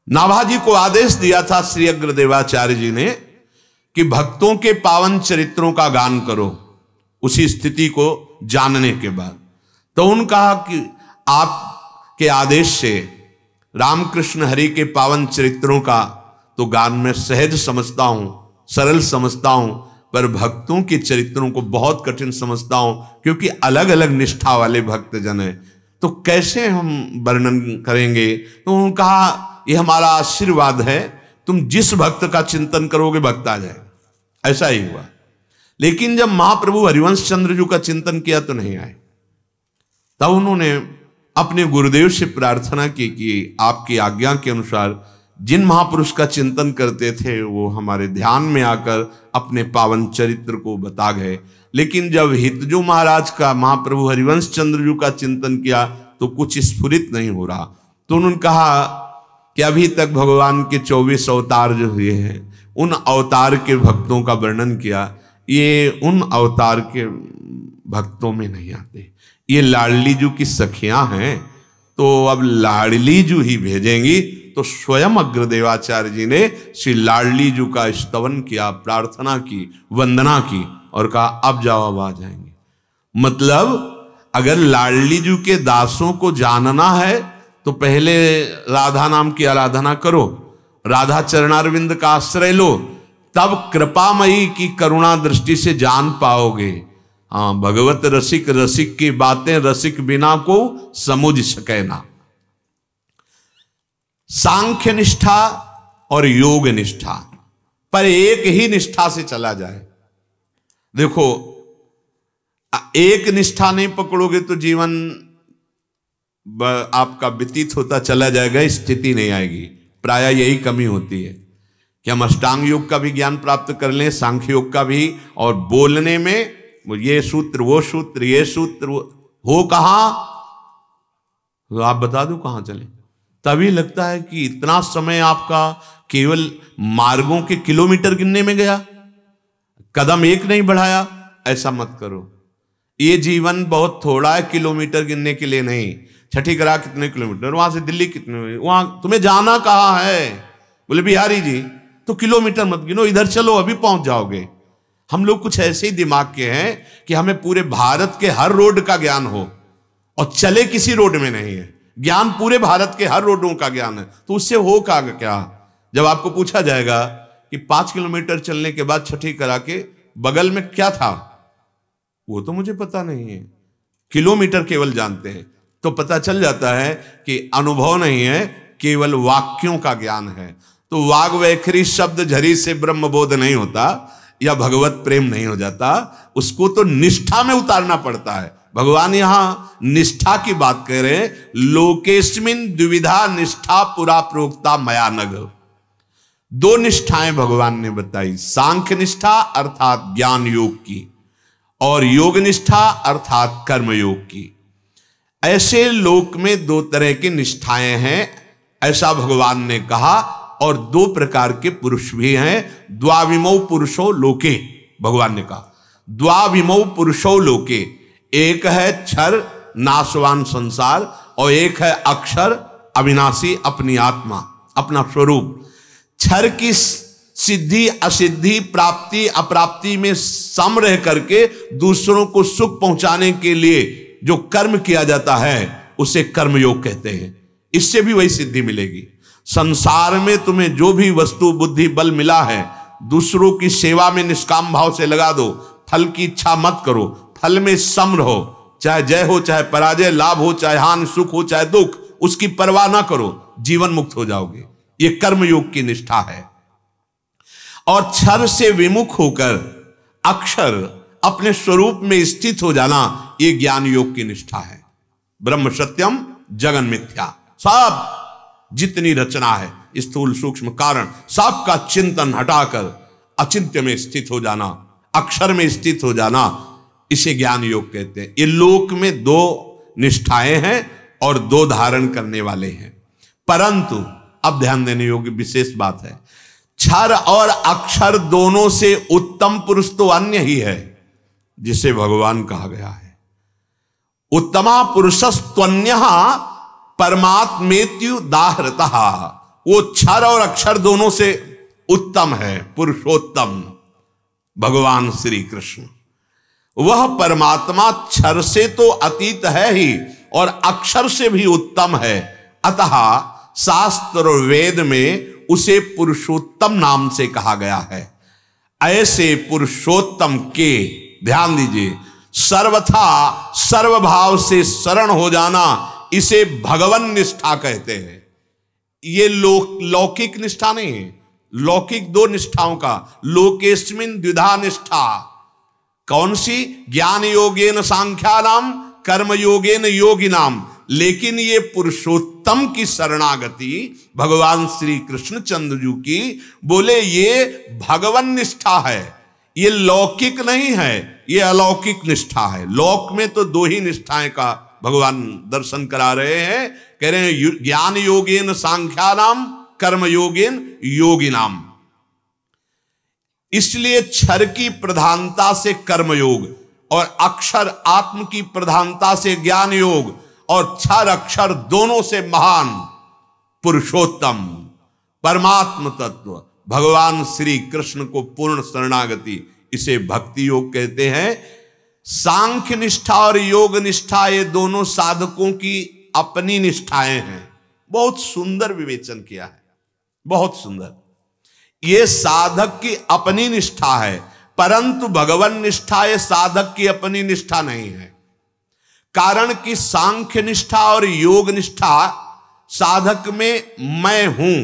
नाभाजी को आदेश दिया था श्री अग्रदेवाचार्य जी ने कि भक्तों के पावन चरित्रों का गान करो उसी स्थिति को जानने के बाद। तो उन्होंने कहा कि आपके आदेश से रामकृष्ण हरि के पावन चरित्रों का तो गान में सहज समझता हूं, सरल समझता हूं, पर भक्तों के चरित्रों को बहुत कठिन समझता हूं, क्योंकि अलग अलग निष्ठा वाले भक्त जन हैं। तो कैसे हम वर्णन करेंगे? तो उन्होंने कहा ये हमारा आशीर्वाद है, तुम जिस भक्त का चिंतन करोगे भक्त आ जाएगा। ऐसा ही हुआ। लेकिन जब महाप्रभु हरिवंश चंद्र जी का चिंतन किया तो नहीं आए। तब उन्होंने अपने गुरुदेव से प्रार्थना की कि आपकी आज्ञा के अनुसार जिन महापुरुष का चिंतन करते थे वो हमारे ध्यान में आकर अपने पावन चरित्र को बता गए। लेकिन जब हितजू महाराज का महाप्रभु हरिवंश चंद्र जी का चिंतन किया तो कुछ स्फुरित नहीं हो रहा। तो उन्होंने कहा कि अभी तक भगवान के 24 अवतार जो हुए हैं उन अवतार के भक्तों का वर्णन किया, ये उन अवतार के भक्तों में नहीं आते। ये लाडली जू की सखियां हैं, तो अब लाडली जू ही भेजेंगी। तो स्वयं अग्रदेवाचार्य जी ने श्री लाडली जू का स्तवन किया, प्रार्थना की, वंदना की और कहा अब जाओ, अब आ जाएंगे। मतलब अगर लाडली जू के दासों को जानना है तो पहले राधा नाम की आराधना करो, राधा चरणारविंद का आश्रय लो, तब कृपामयी की करुणा दृष्टि से जान पाओगे। हाँ, भगवत रसिक रसिक की बातें रसिक बिना को समझ सके ना। सांख्य निष्ठा और योग निष्ठा पर एक ही निष्ठा से चला जाए। देखो, एक निष्ठा नहीं पकड़ोगे तो जीवन आपका व्यतीत होता चला जाएगा, स्थिति नहीं आएगी। प्राय यही कमी होती है कि हम अष्टांग योग का भी ज्ञान प्राप्त कर लें, सांख्य योग का भी, और बोलने में ये सूत्र वो सूत्र ये सूत्र हो कहां, तो आप बता दो कहां चले। तभी लगता है कि इतना समय आपका केवल मार्गों के किलोमीटर गिनने में गया, कदम एक नहीं बढ़ाया। ऐसा मत करो। ये जीवन बहुत थोड़ा है किलोमीटर गिनने के लिए नहीं। छठी करा कितने किलोमीटर, वहां से दिल्ली कितने, वहां तुम्हें जाना कहां है? बोले बिहारी जी, तो किलोमीटर मत गिनो, इधर चलो अभी पहुंच जाओगे। हम लोग कुछ ऐसे ही दिमाग के हैं कि हमें पूरे भारत के हर रोड का ज्ञान हो और चले किसी रोड में नहीं है। ज्ञान पूरे भारत के हर रोडों का ज्ञान है, तो उससे हो क्या? जब आपको पूछा जाएगा कि 5 किलोमीटर चलने के बाद छठी करा के बगल में क्या था, वो तो मुझे पता नहीं है। किलोमीटर केवल जानते हैं, तो पता चल जाता है कि अनुभव नहीं है, केवल वाक्यों का ज्ञान है। तो वाग वैखरी शब्द झरी से ब्रह्म बोध नहीं होता या भगवत प्रेम नहीं हो जाता, उसको तो निष्ठा में उतारना पड़ता है। भगवान यहां निष्ठा की बात कह रहे हैं, लोकेस्मिन द्विविधा निष्ठा पुरा प्रोक्ता मया नग। दो निष्ठाएं भगवान ने बताई, सांख्य निष्ठा अर्थात ज्ञान योग की, और योग निष्ठा अर्थात कर्म योग की। ऐसे लोक में दो तरह की निष्ठाएं हैं, ऐसा भगवान ने कहा। और दो प्रकार के पुरुष भी हैं, द्वाविमौ पुरुषो लोके, भगवान ने कहा द्वाविमौ पुरुषो लोके। एक है क्षर नाशवान संसार, और एक है अक्षर अविनाशी अपनी आत्मा, अपना स्वरूप। क्षर की सिद्धि असिद्धि प्राप्ति अप्राप्ति में सम रह करके दूसरों को सुख पहुंचाने के लिए जो कर्म किया जाता है उसे कर्मयोग कहते हैं। इससे भी वही सिद्धि मिलेगी। संसार में तुम्हें जो भी वस्तु बुद्धि बल मिला है, दूसरों की सेवा में निष्काम भाव से लगा दो, फल की इच्छा मत करो, फल में सम रहो, चाहे जय हो चाहे पराजय, लाभ हो चाहे हानि, सुख हो चाहे दुख, उसकी परवाह ना करो, जीवन मुक्त हो जाओगे। ये कर्मयोग की निष्ठा है। और क्षर से विमुख होकर अक्षर अपने स्वरूप में स्थित हो जाना, ये ज्ञान योग की निष्ठा है। ब्रह्म सत्यम जगन मिथ्या, सब जितनी रचना है, स्थूल सूक्ष्म कारण, सबका चिंतन हटाकर अचिंत्य में स्थित हो जाना, अक्षर में स्थित हो जाना, इसे ज्ञान योग कहते हैं। ये लोक में दो निष्ठाएं हैं और दो धारण करने वाले हैं। परंतु अब ध्यान देने योग्य विशेष बात है, क्षर और अक्षर दोनों से उत्तम पुरुष तो अन्य ही है, जिसे भगवान कहा गया है उत्तमा पुरुषस्त्वन्यः परमात्मेत्यु दाहृतः। वो क्षर और अक्षर दोनों से उत्तम है, पुरुषोत्तम भगवान श्री कृष्ण। वह परमात्मा क्षर से तो अतीत है ही और अक्षर से भी उत्तम है। अतः शास्त्र और वेद में उसे पुरुषोत्तम नाम से कहा गया है। ऐसे पुरुषोत्तम के, ध्यान दीजिए, सर्वथा सर्वभाव से शरण हो जाना, इसे भगवन निष्ठा कहते हैं। ये लौकिक निष्ठा नहीं है। लौकिक दो निष्ठाओं का, लोकेस्मिन द्विधा निष्ठा। कौन सी? ज्ञान योगेन सांख्यानाम कर्म योगेन योगिनाम। लेकिन ये पुरुषोत्तम की शरणागति भगवान श्री कृष्ण चंद्र की, बोले ये भगवन निष्ठा है, ये लौकिक नहीं है, ये अलौकिक निष्ठा है। लोक में तो दो ही निष्ठाएं का भगवान दर्शन करा रहे हैं, कह रहे हैं ज्ञान योगेन सांख्यानाम कर्म योगेन योगिनाम। इसलिए क्षर की प्रधानता से कर्म योग और अक्षर आत्म की प्रधानता से ज्ञान योग, और क्षर अक्षर दोनों से महान पुरुषोत्तम परमात्म तत्व भगवान श्री कृष्ण को पूर्ण शरणागति, इसे भक्ति योग कहते हैं। सांख्य निष्ठा और योग निष्ठा, ये दोनों साधकों की अपनी निष्ठाएं हैं। बहुत सुंदर विवेचन किया है, बहुत सुंदर। ये साधक की अपनी निष्ठा है, परंतु भगवन निष्ठा ये साधक की अपनी निष्ठा नहीं है। कारण कि सांख्य निष्ठा और योग निष्ठा साधक में मैं हूं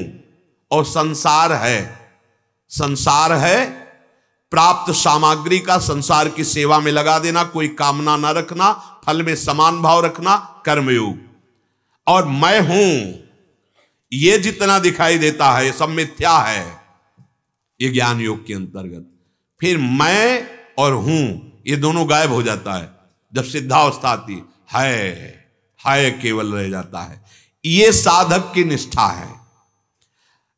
और संसार है। संसार है, प्राप्त सामग्री का संसार की सेवा में लगा देना, कोई कामना ना रखना, फल में समान भाव रखना, कर्मयोग। और मैं हूं, ये जितना दिखाई देता है ये सब मिथ्या है, ये ज्ञान योग के अंतर्गत। फिर मैं और हूं ये दोनों गायब हो जाता है। जब सिद्धावस्था आती है केवल रह जाता है। ये साधक की निष्ठा है।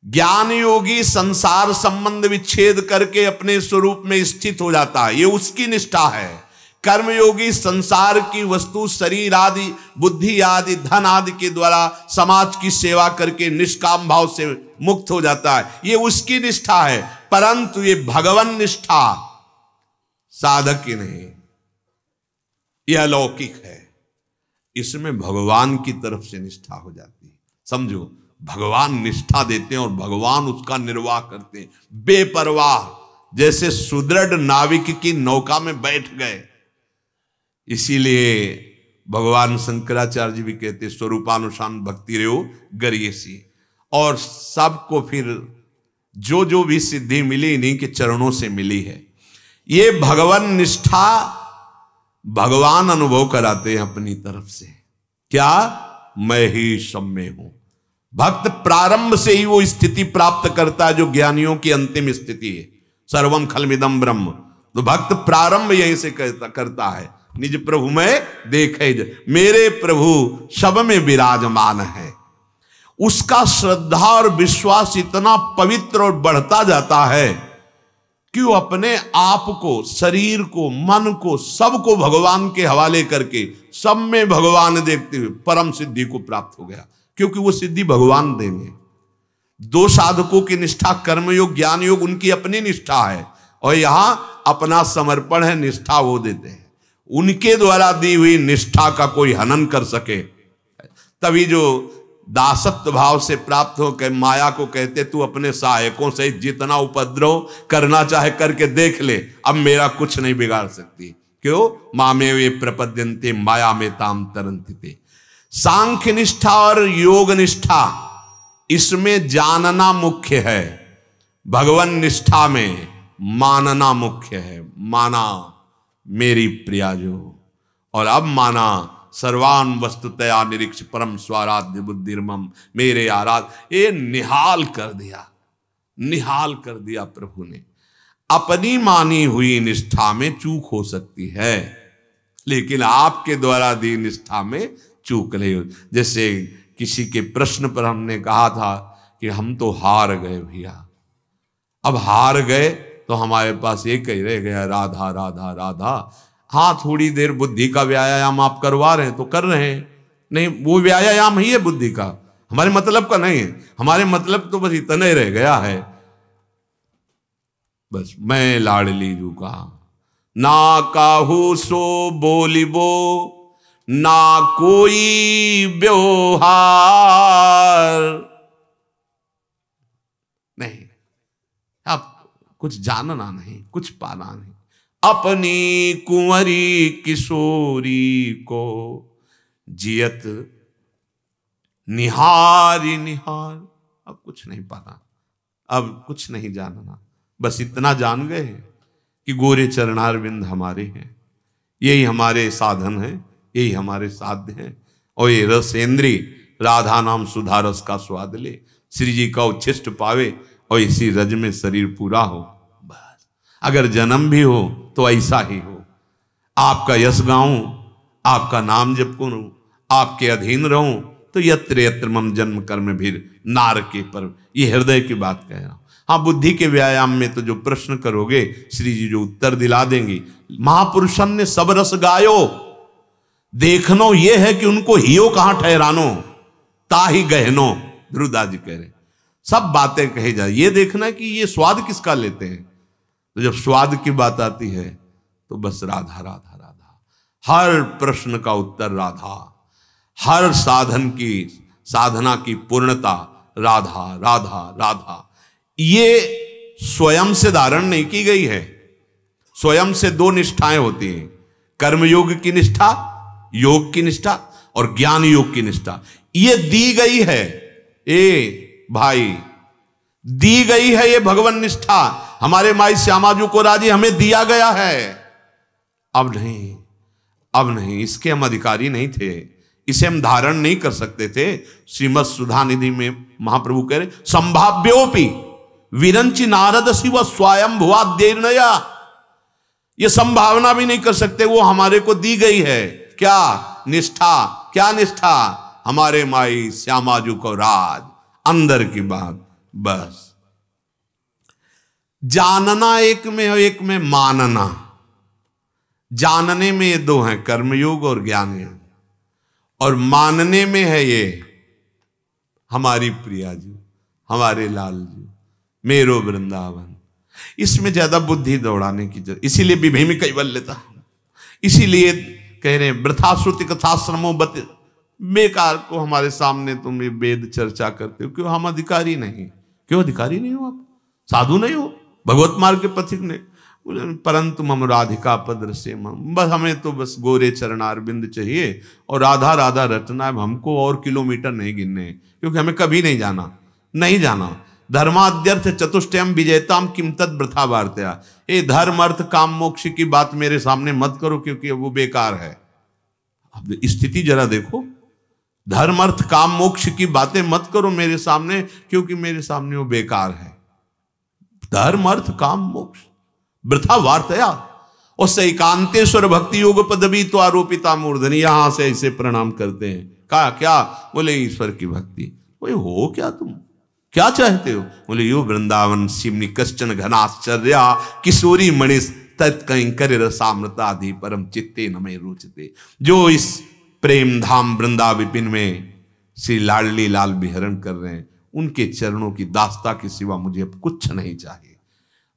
ज्ञान योगी संसार संबंध विच्छेद करके अपने स्वरूप में स्थित हो जाता है, ये उसकी निष्ठा है। कर्मयोगी संसार की वस्तु, शरीर आदि, बुद्धि आदि, धन आदि के द्वारा समाज की सेवा करके निष्काम भाव से मुक्त हो जाता है, ये उसकी निष्ठा है। परंतु ये भगवन निष्ठा साधक की नहीं, यह अलौकिक है। इसमें भगवान की तरफ से निष्ठा हो जाती है। समझो, भगवान निष्ठा देते हैं और भगवान उसका निर्वाह करते हैं बेपरवाह, जैसे सुदृढ़ नाविक की नौका में बैठ गए। इसीलिए भगवान शंकराचार्य जी भी कहते स्वरूपानुशान भक्ति रेव गरियसी। और सबको फिर जो जो भी सिद्धि मिली इन्हीं के चरणों से मिली है। ये भगवान निष्ठा भगवान अनुभव कराते हैं अपनी तरफ से। क्या? मैं ही सब में हूं। भक्त प्रारंभ से ही वो स्थिति प्राप्त करता है जो ज्ञानियों की अंतिम स्थिति है, सर्वम खलमिदम ब्रह्म। तो भक्त प्रारंभ यहीं से करता है, निज प्रभु में देखे मेरे प्रभु सब में विराजमान है। उसका श्रद्धा और विश्वास इतना पवित्र और बढ़ता जाता है कि वो अपने आप को, शरीर को, मन को, सबको भगवान के हवाले करके सब में भगवान देखते हुए परम सिद्धि को प्राप्त हो गया, क्योंकि वो सिद्धि भगवान देंगे। दो साधकों की निष्ठा, कर्मयोग ज्ञान योग, उनकी अपनी निष्ठा है और यहां अपना समर्पण है, निष्ठा वो देते हैं। उनके द्वारा दी हुई निष्ठा का कोई हनन कर सके, तभी जो दासत्व भाव से प्राप्त हो के माया को कहते तू अपने सहायकों से जितना उपद्रव करना चाहे करके देख ले, अब मेरा कुछ नहीं बिगाड़ सकती। क्यों? मामे वे प्रपद्यन्ते माया में ताम तरन्ति। सांख्य निष्ठा और योग निष्ठा, इसमें जानना मुख्य है। भगवान निष्ठा में मानना मुख्य है। माना मेरी प्रिया जो, और अब माना सर्वान वस्तुतया निरीक्ष परम स्वाराध्य बुद्धिर्मम मेरे आराध। ये निहाल कर दिया, निहाल कर दिया प्रभु ने। अपनी मानी हुई निष्ठा में चूक हो सकती है, लेकिन आपके द्वारा दी निष्ठा में चूक नहीं हो। जैसे किसी के प्रश्न पर हमने कहा था कि हम तो हार गए भैया, अब हार गए तो हमारे पास एक ही रह गया, राधा राधा राधा। हाँ, थोड़ी देर बुद्धि का व्यायाम आप करवा रहे हैं तो कर रहे हैं, नहीं वो व्यायाम ही है बुद्धि का, हमारे मतलब का नहीं है। हमारे मतलब तो बस इतना ही रह गया है, बस मैं लाडली जू का ना काहू सो बोलिबो ना कोई व्यवहार नहीं। अब कुछ जानना नहीं, कुछ पाना नहीं। अपनी कुंवरी किशोरी को जियत निहारी निहार। अब कुछ नहीं पाना, अब कुछ नहीं जानना, बस इतना जान गए कि गोरे चरणारविंद हमारे हैं, यही हमारे साधन है, यही हमारे साध्य हैं। और ये रसेंद्री राधा नाम सुधा रस का स्वाद ले, श्री जी का उच्छिष्ट पावे और इसी रज में शरीर पूरा हो। बस अगर जन्म भी हो तो ऐसा ही हो, आपका यश गाऊं, आपका नाम जप करूं, आपके अधीन रहूं, तो यत्र यत्र मम जन्म कर्म भीर नारके पर। ये हृदय की बात कह रहा हूं। हाँ, बुद्धि के व्यायाम में तो जो प्रश्न करोगे श्री जी जो उत्तर दिला देंगी। महापुरुषन ने सब रस गायो, देखनो ये है कि उनको हियो कहां ठहरानो, ताही गहनो। ध्रुवदास जी कह रहे सब बातें कही जाए, ये देखना कि ये स्वाद किसका लेते हैं। तो जब स्वाद की बात आती है तो बस राधा राधा राधा, हर प्रश्न का उत्तर राधा, हर साधन की साधना की पूर्णता राधा राधा राधा। ये स्वयं से धारण नहीं की गई है। स्वयं से दो निष्ठाएं होती हैं, कर्मयोग की निष्ठा, योग की निष्ठा और ज्ञान योग की निष्ठा। ये दी गई है, ए भाई दी गई है ये भगवान निष्ठा। हमारे माई श्यामाजू को राजी हमें दिया गया है। अब नहीं, अब नहीं, इसके हम अधिकारी नहीं थे, इसे हम धारण नहीं कर सकते थे। श्रीमद सुधा निधि में महाप्रभु कह रहे संभाव्योपि विरंचि नारद शिव स्वयं भुवाद्यर्णया। ये संभावना भी नहीं कर सकते, वो हमारे को दी गई है। क्या निष्ठा, क्या निष्ठा? हमारे माई श्यामाजू को राज, अंदर की बात। बस जानना एक में और एक में मानना। जानने में ये दो हैं, कर्मयोग और ज्ञान योग, और मानने में है ये हमारी प्रिया जी, हमारे लाल जी, मेरो वृंदावन। इसमें ज्यादा बुद्धि दौड़ाने की जरूरत, इसीलिए विभे में कैवल्यता, इसीलिए कह रहे हैं वृथा श्रुति कथा श्रमो बत। बेकार को हमारे सामने तुम ये वेद चर्चा करते हो, क्यों? हम अधिकारी नहीं। क्यों अधिकारी नहीं हो? आप साधु नहीं हो, भगवत मार्ग के पथिक ने। बोले परंतु मम राधिका पद रसे मम, बस हमें तो बस गोरे चरणारविंद चाहिए और राधा राधा रटना है, हमको और किलोमीटर नहीं गिनने, क्योंकि हमें कभी नहीं जाना। धर्माद्यर्थ चतुष्टयम विजेताम किम तद वृथा वार्तया। ये धर्म अर्थ काम मोक्ष की बात मेरे सामने मत करो, क्योंकि वो बेकार है। अब स्थिति जरा देखो, धर्म अर्थ काम मोक्ष की बातें मत करो मेरे सामने, क्योंकि मेरे सामने वो बेकार है। धर्म अर्थ काम मोक्ष वृथा वार्तया। और सैकांतेश्वर भक्ति योग पदवी तो आरोपिता मूर्धनी, यहां से ऐसे प्रणाम करते हैं। कहा क्या? बोले ईश्वर की भक्ति। बोले हो क्या, तुम क्या चाहते हो? बोले यो वृंदावन सिमनी कश्चन घनाश्चर्या किशोरी मणिस तत्कंकर रसामृताधि परम चित्ते नमे रोचते। जो इस प्रेम धाम वृंदा विपिन में श्री लाडली लाल विहरण कर रहे हैं, उनके चरणों की दास्ता के सिवा मुझे अब कुछ नहीं चाहिए।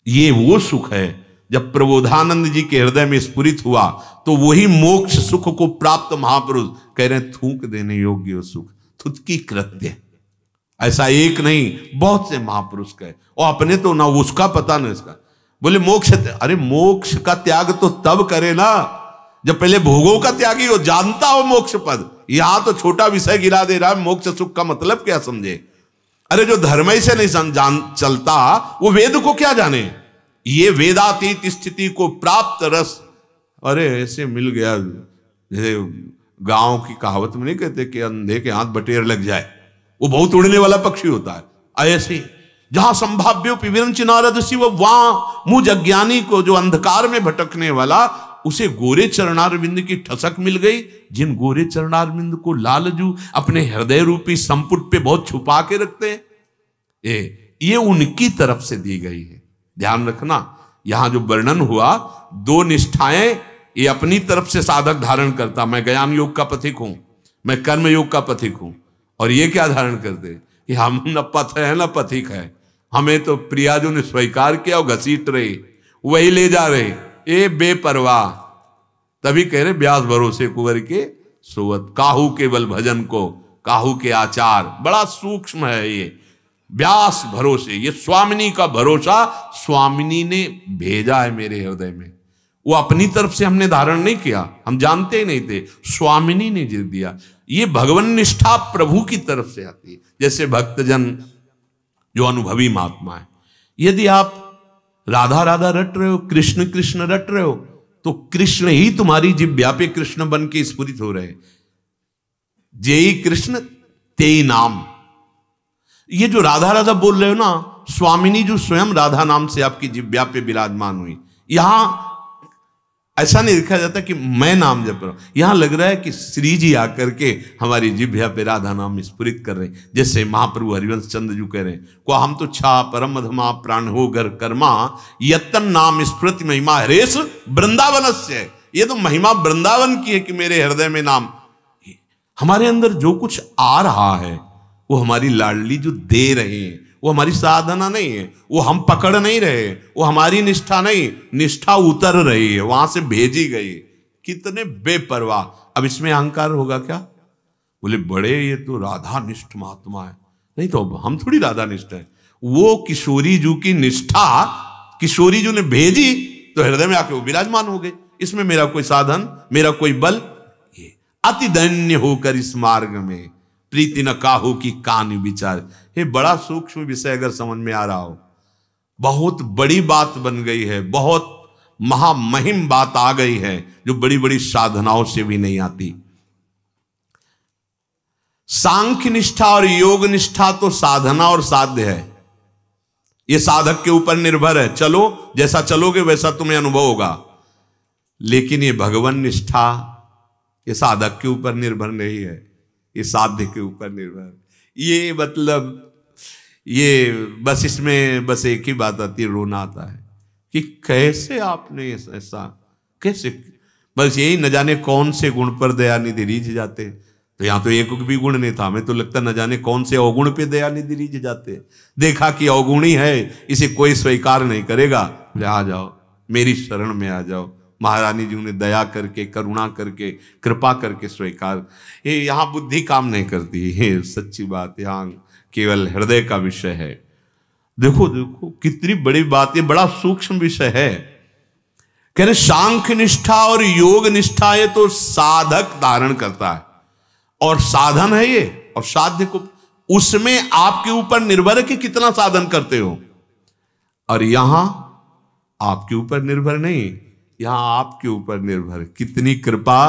ये वो सुख है जब प्रबोधानंद जी के हृदय में स्फुरित हुआ, तो वही मोक्ष सुख को प्राप्त महापुरुष कह रहे हैं थूक देने योग्य वो सुख, थुतकी कृत्य। ऐसा एक नहीं, बहुत से महापुरुष कहे, और अपने तो ना उसका पता ना इसका। बोले मोक्ष, अरे मोक्ष का त्याग तो तब करे ना जब पहले भोगों का त्यागी हो, जानता हो मोक्ष पद। यहां तो छोटा विषय गिरा दे रहा है, मोक्ष सुख का मतलब क्या समझे। अरे जो धर्म से नहीं जान चलता, वो वेद को क्या जाने। ये वेदातीत स्थिति को प्राप्त रस, अरे ऐसे मिल गया। जैसे गांव की कहावत में नहीं कहते कि अंधे के हाथ बटेर लग जाए, वो बहुत उड़ने वाला पक्षी होता है। ऐसे जहां संभाव्य विरंच नारद शिव, वहां मुझ अज्ञानी को, जो अंधकार में भटकने वाला, उसे गोरे चरणारविंद की ठसक मिल गई। जिन गोरे चरणारविंद को लालजू अपने हृदय रूपी संपुट पे बहुत छुपा के रखते हैं, ये उनकी तरफ से दी गई है। ध्यान रखना, यहां जो वर्णन हुआ, दो निष्ठाएं ये अपनी तरफ से साधक धारण करता। मैं ज्ञान योग का पथिक हूं, मैं कर्म योग का पथिक हूं। और ये क्या धारण करते कि हम न पथ है न पथिक है, हमें तो प्रियाजू ने स्वीकार किया और घसीट रहे, वही ले जा रहे, ए बेपरवाह। तभी कह रहे व्यास भरोसे कुंवर के सोवत, काहू केवल भजन को काहू के आचार। बड़ा सूक्ष्म है ये व्यास भरोसे, ये स्वामिनी का भरोसा स्वामिनी ने भेजा है मेरे हृदय में। वो अपनी तरफ से हमने धारण नहीं किया, हम जानते ही नहीं थे, स्वामिनी ने जिर दिया। ये भगवान निष्ठा प्रभु की तरफ से आती है। जैसे भक्तजन जो अनुभवी महात्मा है, यदि आप राधा राधा रट रहे हो, कृष्ण कृष्ण रट रहे हो, तो कृष्ण ही तुम्हारी जिह्वा पे कृष्ण बन के स्फुरित हो रहे हैं। जेई कृष्ण तेई नाम। ये जो राधा राधा बोल रहे हो ना, स्वामिनी जो स्वयं राधा नाम से आपकी जिह्वा पे विराजमान हुई। यहां ऐसा नहीं देखा जाता कि मैं नाम जप रहा हूं, यहां लग रहा है कि श्री जी आकर के हमारी जिह्वा पे राधा नाम स्फुरित कर रहे हैं। जैसे महाप्रभु हरिवंश चंद्र जी कह रहे हैं, को हम तो छा परम अधमा प्राण हो घर कर्मा यतन नाम स्फुरति महिमा हरेश वृंदावन से। ये तो महिमा वृंदावन की है कि मेरे हृदय में नाम। हमारे अंदर जो कुछ आ रहा है वो हमारी लाडली जो दे रहे हैं, वो हमारी साधना नहीं है, वो हम पकड़ नहीं रहे, वो हमारी निष्ठा नहीं, निष्ठा उतर रही है, वहां से भेजी गई। कितने बेपरवाह। अब इसमें अहंकार होगा क्या? बोले बड़े ये तो राधा निष्ठ महात्मा है। नहीं तो हम थोड़ी राधा निष्ठ है। वो किशोरी जू की निष्ठा किशोरी जू ने भेजी तो हृदय में आके वो विराजमान हो गए। इसमें मेरा कोई साधन, मेरा कोई बल, ये अति दैन्य होकर इस मार्ग में प्रीति न काहू की कान विचार। ये बड़ा सूक्ष्म विषय अगर समझ में आ रहा हो, बहुत बड़ी बात बन गई है, बहुत महामहिम बात आ गई है, जो बड़ी बड़ी साधनाओं से भी नहीं आती। सांख्य निष्ठा और योग निष्ठा तो साधना और साध्य है, ये साधक के ऊपर निर्भर है। चलो जैसा चलोगे वैसा तुम्हें अनुभव होगा। लेकिन ये भगवान निष्ठा ये साधक के ऊपर निर्भर नहीं है, ये साध्य के ऊपर निर्भर। ये मतलब ये बस इसमें बस एक ही बात आती है, रोना आता है कि कैसे आपने ऐसा, कैसे, बस यही न जाने कौन से गुण पर दयानिधि रीझ जाते। तो यहां तो एक भी गुण नहीं था, हमें तो लगता न जाने कौन से अवगुण पे दयानिधि रीझ जाते। देखा कि अवगुणी है, इसे कोई स्वीकार नहीं करेगा, आ जाओ मेरी शरण में आ जाओ। महारानी जी ने दया करके, करुणा करके, कृपा करके स्वीकार। ये यहाँ बुद्धि काम नहीं करती, ये सच्ची बात, यहाँ केवल हृदय का विषय है। देखो देखो कितनी बड़ी बात, ये बड़ा सूक्ष्म विषय है। कह रहे सांख्य निष्ठा और योग निष्ठा ये तो साधक धारण करता है और साधन है ये, और साध्य को उसमें आपके ऊपर निर्भर है कि कितना साधन करते हो। और यहां आपके ऊपर निर्भर नहीं, यहां आपके ऊपर निर्भर कितनी कृपा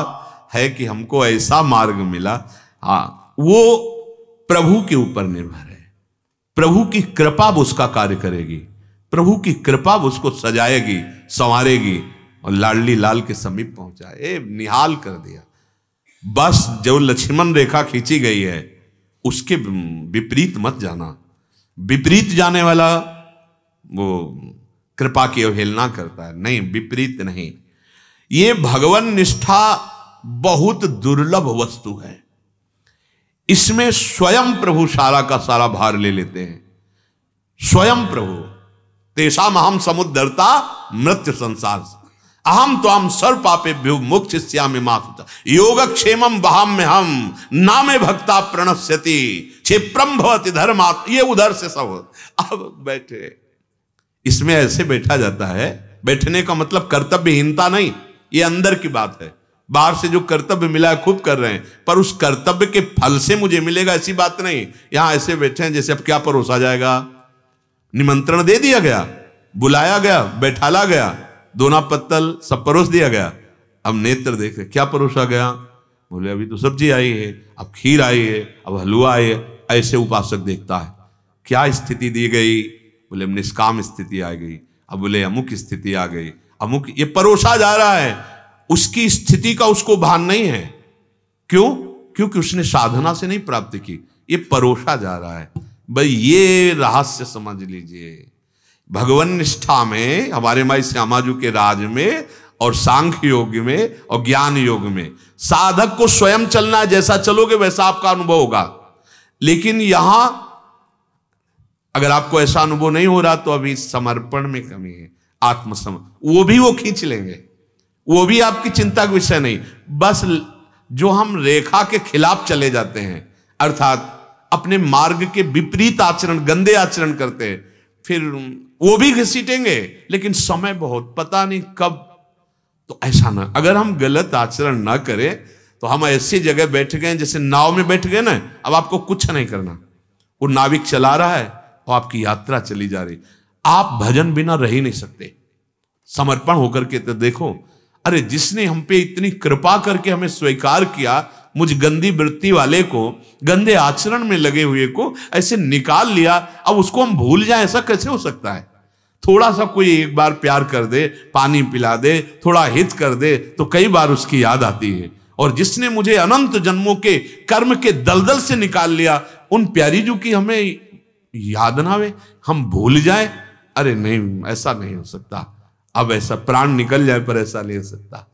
है कि हमको ऐसा मार्ग मिला। हाँ, वो प्रभु के ऊपर निर्भर है, प्रभु की कृपा उसका कार्य करेगी, प्रभु की कृपा उसको सजाएगी, संवारेगी और लाडली लाल के समीप पहुंचाए, निहाल कर दिया। बस जो लक्ष्मण रेखा खींची गई है उसके विपरीत मत जाना, विपरीत जाने वाला वो कृपा की अवहेलना करता है, नहीं, विपरीत नहीं। ये भगवान निष्ठा बहुत दुर्लभ वस्तु है, इसमें स्वयं प्रभु सारा का सारा भार ले लेते हैं, स्वयं प्रभु। तेषाम अहम समुद्धरता मृत्यु संसार अहम तो हम सर्व पापेभ्यो मोक्षयिष्यामि मा शुचः योगक्षेमं वहाम्य हम नामे भक्ता प्रणश्यति क्षिप्रम भवति धर्मात्। ये उधर से सब अब बैठे, इसमें ऐसे बैठा जाता है। बैठने का मतलब कर्तव्यहीनता नहीं, ये अंदर की बात है। बाहर से जो कर्तव्य मिला है खूब कर रहे हैं, पर उस कर्तव्य के फल से मुझे मिलेगा ऐसी बात नहीं। यहां ऐसे बैठे हैं जैसे अब क्या परोसा जाएगा, निमंत्रण दे दिया गया, बुलाया गया, बैठाला गया, दोना पत्तल सब परोस दिया गया, अब नेत्र देख रहे क्या परोसा गया, बोले अभी तो सब्जी आई है, अब खीर आई है, अब हलवा आई है। ऐसे उपासक देखता है क्या स्थिति दी गई, बोले निष्काम स्थिति आ गई, अब बोले अमुक स्थिति आ गई, अमुक, ये परोसा जा रहा है, उसकी स्थिति का उसको भान नहीं है। क्यों? क्योंकि उसने साधना से नहीं प्राप्त की, ये परोसा जा रहा है। भाई ये रहस्य समझ लीजिए, भगवान निष्ठा में, हमारे माई श्यामाजू के राज में और सांख्य योग में और ज्ञान योग में साधक को स्वयं चलना है, जैसा चलोगे वैसा आपका अनुभव होगा। लेकिन यहां अगर आपको ऐसा अनुभव नहीं हो रहा तो अभी समर्पण में कमी है, आत्मसमर्पण, वो भी वो खींच लेंगे, वो भी आपकी चिंता का विषय नहीं। बस जो हम रेखा के खिलाफ चले जाते हैं, अर्थात अपने मार्ग के विपरीत आचरण, गंदे आचरण करते हैं, फिर वो भी घसीटेंगे, लेकिन समय बहुत पता नहीं कब। तो ऐसा ना, अगर हम गलत आचरण ना करें तो हम ऐसी जगह बैठ गए जैसे नाव में बैठ गए ना, अब आपको कुछ नहीं करना, वो नाविक चला रहा है और आपकी यात्रा चली जा रही, आप भजन बिना रह ही नहीं सकते। समर्पण होकर के तो देखो, अरे जिसने हम पे इतनी कृपा करके हमें स्वीकार किया, मुझ गंदी वृत्ति वाले को, गंदे आचरण में लगे हुए को ऐसे निकाल लिया, अब उसको हम भूल जाए, ऐसा कैसे हो सकता है? थोड़ा सा कोई एक बार प्यार कर दे, पानी पिला दे, थोड़ा हित कर दे, तो कई बार उसकी याद आती है। और जिसने मुझे अनंत जन्मों के कर्म के दलदल से निकाल लिया, उन प्यारी जू की हमें याद ना आवे, हम भूल जाए, अरे नहीं, ऐसा नहीं हो सकता। अब ऐसा प्राण निकल जाए पर ऐसा नहीं हो सकता।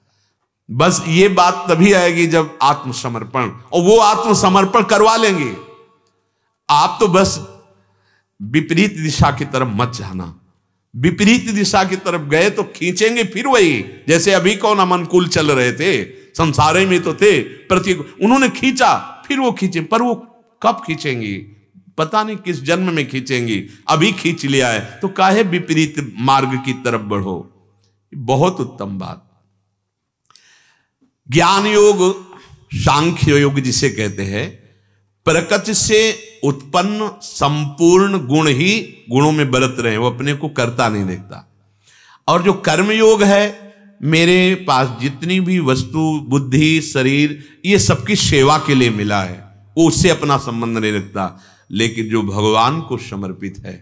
बस ये बात तभी आएगी जब आत्मसमर्पण, और वो आत्मसमर्पण करवा लेंगे आप। तो बस विपरीत दिशा की तरफ मत जाना, विपरीत दिशा की तरफ गए तो खींचेंगे फिर वही, जैसे अभी कौन अमनकुल चल रहे थे, संसारे में तो थे प्रतिकूल, उन्होंने खींचा, फिर वो खींचे, पर वो कब खींचेंगी पता नहीं, किस जन्म में खींचेंगी। अभी खींच लिया है तो काहे विपरीत मार्ग की तरफ बढ़ो। बहुत उत्तम बात। ज्ञान योग, सांख्य योग जिसे कहते हैं, प्रकृति से उत्पन्न संपूर्ण गुण ही गुणों में बरत रहे हैं, वो अपने को करता नहीं देखता। और जो कर्म योग है, मेरे पास जितनी भी वस्तु, बुद्धि, शरीर, ये सबकी सेवा के लिए मिला है, वो उससे अपना संबंध नहीं रखता। लेकिन जो भगवान को समर्पित है,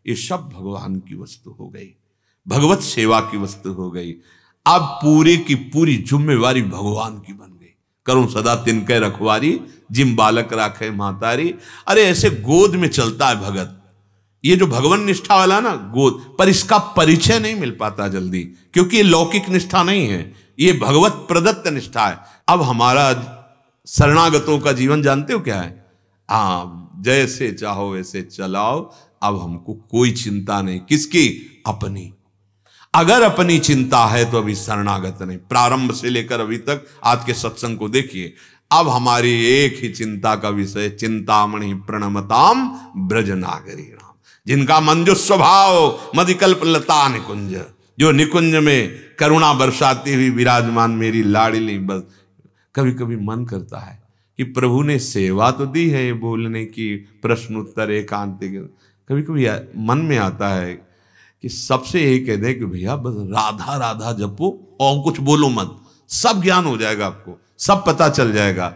ये सब भगवान की वस्तु हो गई, भगवत सेवा की वस्तु हो गई। अब पूरी की पूरी जिम्मेवारी भगवान की बन गई। करूं सदा तिनके रखवारी, जिम बालक राखे महतारी। अरे ऐसे गोद में चलता है भगत। ये जो भगवान निष्ठा वाला ना, गोद, पर इसका परिचय नहीं मिल पाता जल्दी, क्योंकि ये लौकिक निष्ठा नहीं है, ये भगवत प्रदत्त निष्ठा है। अब हमारा शरणागतों का जीवन जानते हो क्या है? हाँ, जैसे चाहो वैसे चलाओ, अब हमको कोई चिंता नहीं। किसकी? अपनी। अगर अपनी चिंता है तो अभी शरणागत नहीं। प्रारंभ से लेकर अभी तक आज के सत्संग को देखिए, अब हमारी एक ही चिंता का विषय, चिंतामणि प्रणमताम ब्रजनागरी राम, जिनका मंजू स्वभाव मदिकल्प लता निकुंज, जो निकुंज में करुणा बरसाती हुई विराजमान मेरी लाडली। बस कभी कभी मन करता है कि प्रभु ने सेवा तो दी है बोलने की, प्रश्न उत्तर एकांत। कभी कभी मन में आता है कि सबसे यही कह दे कि भैया बस राधा राधा जपो और कुछ बोलो मत, सब ज्ञान हो जाएगा, आपको सब पता चल जाएगा।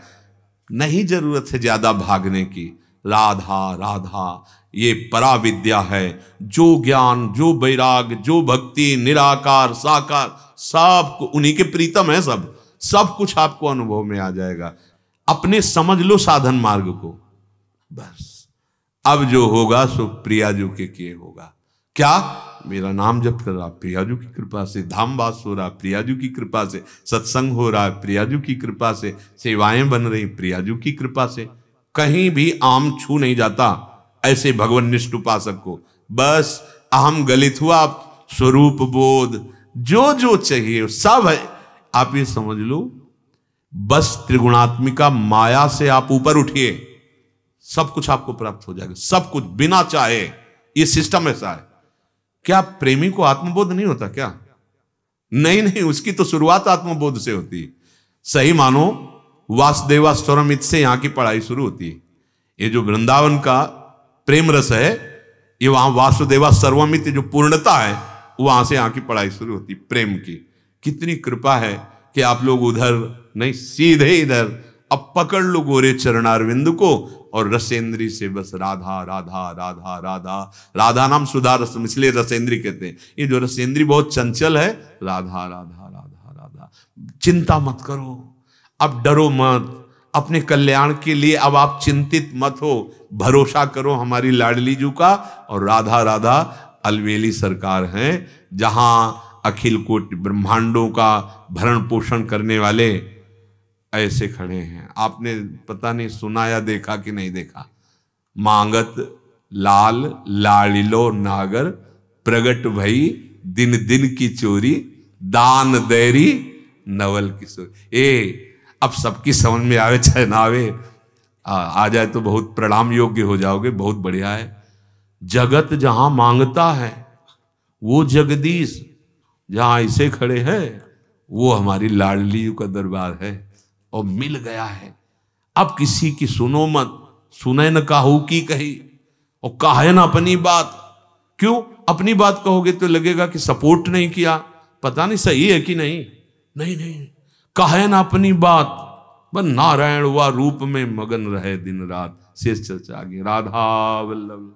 नहीं जरूरत है ज्यादा भागने की। राधा राधा ये पराविद्या है। जो ज्ञान, जो वैराग, जो भक्ति, निराकार साकार, सब उन्हीं के प्रीतम है। सब कुछ आपको अनुभव में आ जाएगा। अपने समझ लो साधन मार्ग को, बस अब जो होगा सो प्रियाजू के किए होगा। क्या? मेरा नाम जप कर रहा, प्रियाजू की कृपा से। धाम वास हो रहा, प्रियाजू की कृपा से। सत्संग हो रहा है, प्रियाजू की कृपा से। सेवाएं बन रही, प्रियाजू की कृपा से। कहीं भी आम छू नहीं जाता ऐसे भगवनिष्ठ उपासक को। बस अहम गलित हुआ, स्वरूप बोध, जो जो चाहिए सब है। आप ये समझ लो, बस त्रिगुणात्मिका माया से आप ऊपर उठिए, सब कुछ आपको प्राप्त हो जाएगा, सब कुछ बिना चाहे। ये सिस्टम ऐसा है। क्या प्रेमी को आत्मबोध नहीं होता क्या? नहीं, उसकी तो शुरुआत आत्मबोध से होती है। सही मानो वासुदेवा स्वरमित से यहां की पढ़ाई शुरू होती है। ये जो वृंदावन का प्रेम रस है, ये वहां वासुदेवा सर्वमित जो पूर्णता है, वहां से यहां की पढ़ाई शुरू होती है प्रेम की। कितनी कृपा है कि आप लोग उधर नहीं, सीधे इधर अब पकड़ लो गोरे चरणारविंद को और रसेंद्री से बस राधा राधा राधा राधा। राधा नाम सुधा रस, इसलिए रसेंद्री कहते हैं। ये जो रसेंद्री बहुत चंचल है, राधा राधा राधा राधा। चिंता मत करो, अब डरो मत, अपने कल्याण के लिए अब आप चिंतित मत हो। भरोसा करो हमारी लाडली जू का। और राधा राधा अलवेली सरकार हैं, जहां अखिल कोटि ब्रह्मांडों का भरण पोषण करने वाले ऐसे खड़े हैं। आपने पता नहीं सुना या देखा कि नहीं देखा। मांगत लाल लाड़िलो नागर, प्रगट भई दिन दिन की चोरी, दान दैरी नवल किशोर। अब सबकी समझ में आवे चाहे ना आवे, आ जाए तो बहुत प्रणाम योग्य हो जाओगे, बहुत बढ़िया है। जगत जहां मांगता है वो जगदीश, जहां ऐसे खड़े हैं वो हमारी लाडली का दरबार है और मिल गया है। अब किसी की सुनो मत, सुने न काहू की कही, और कहे ना अपनी बात। क्यों अपनी बात कहोगे तो लगेगा कि सपोर्ट नहीं किया, पता नहीं सही है कि नहीं। नहीं, कहे ना अपनी बात, बस नारायण हुआ रूप में मगन रहे दिन रात। शेष चर्चा आगे। राधा वल्लभ।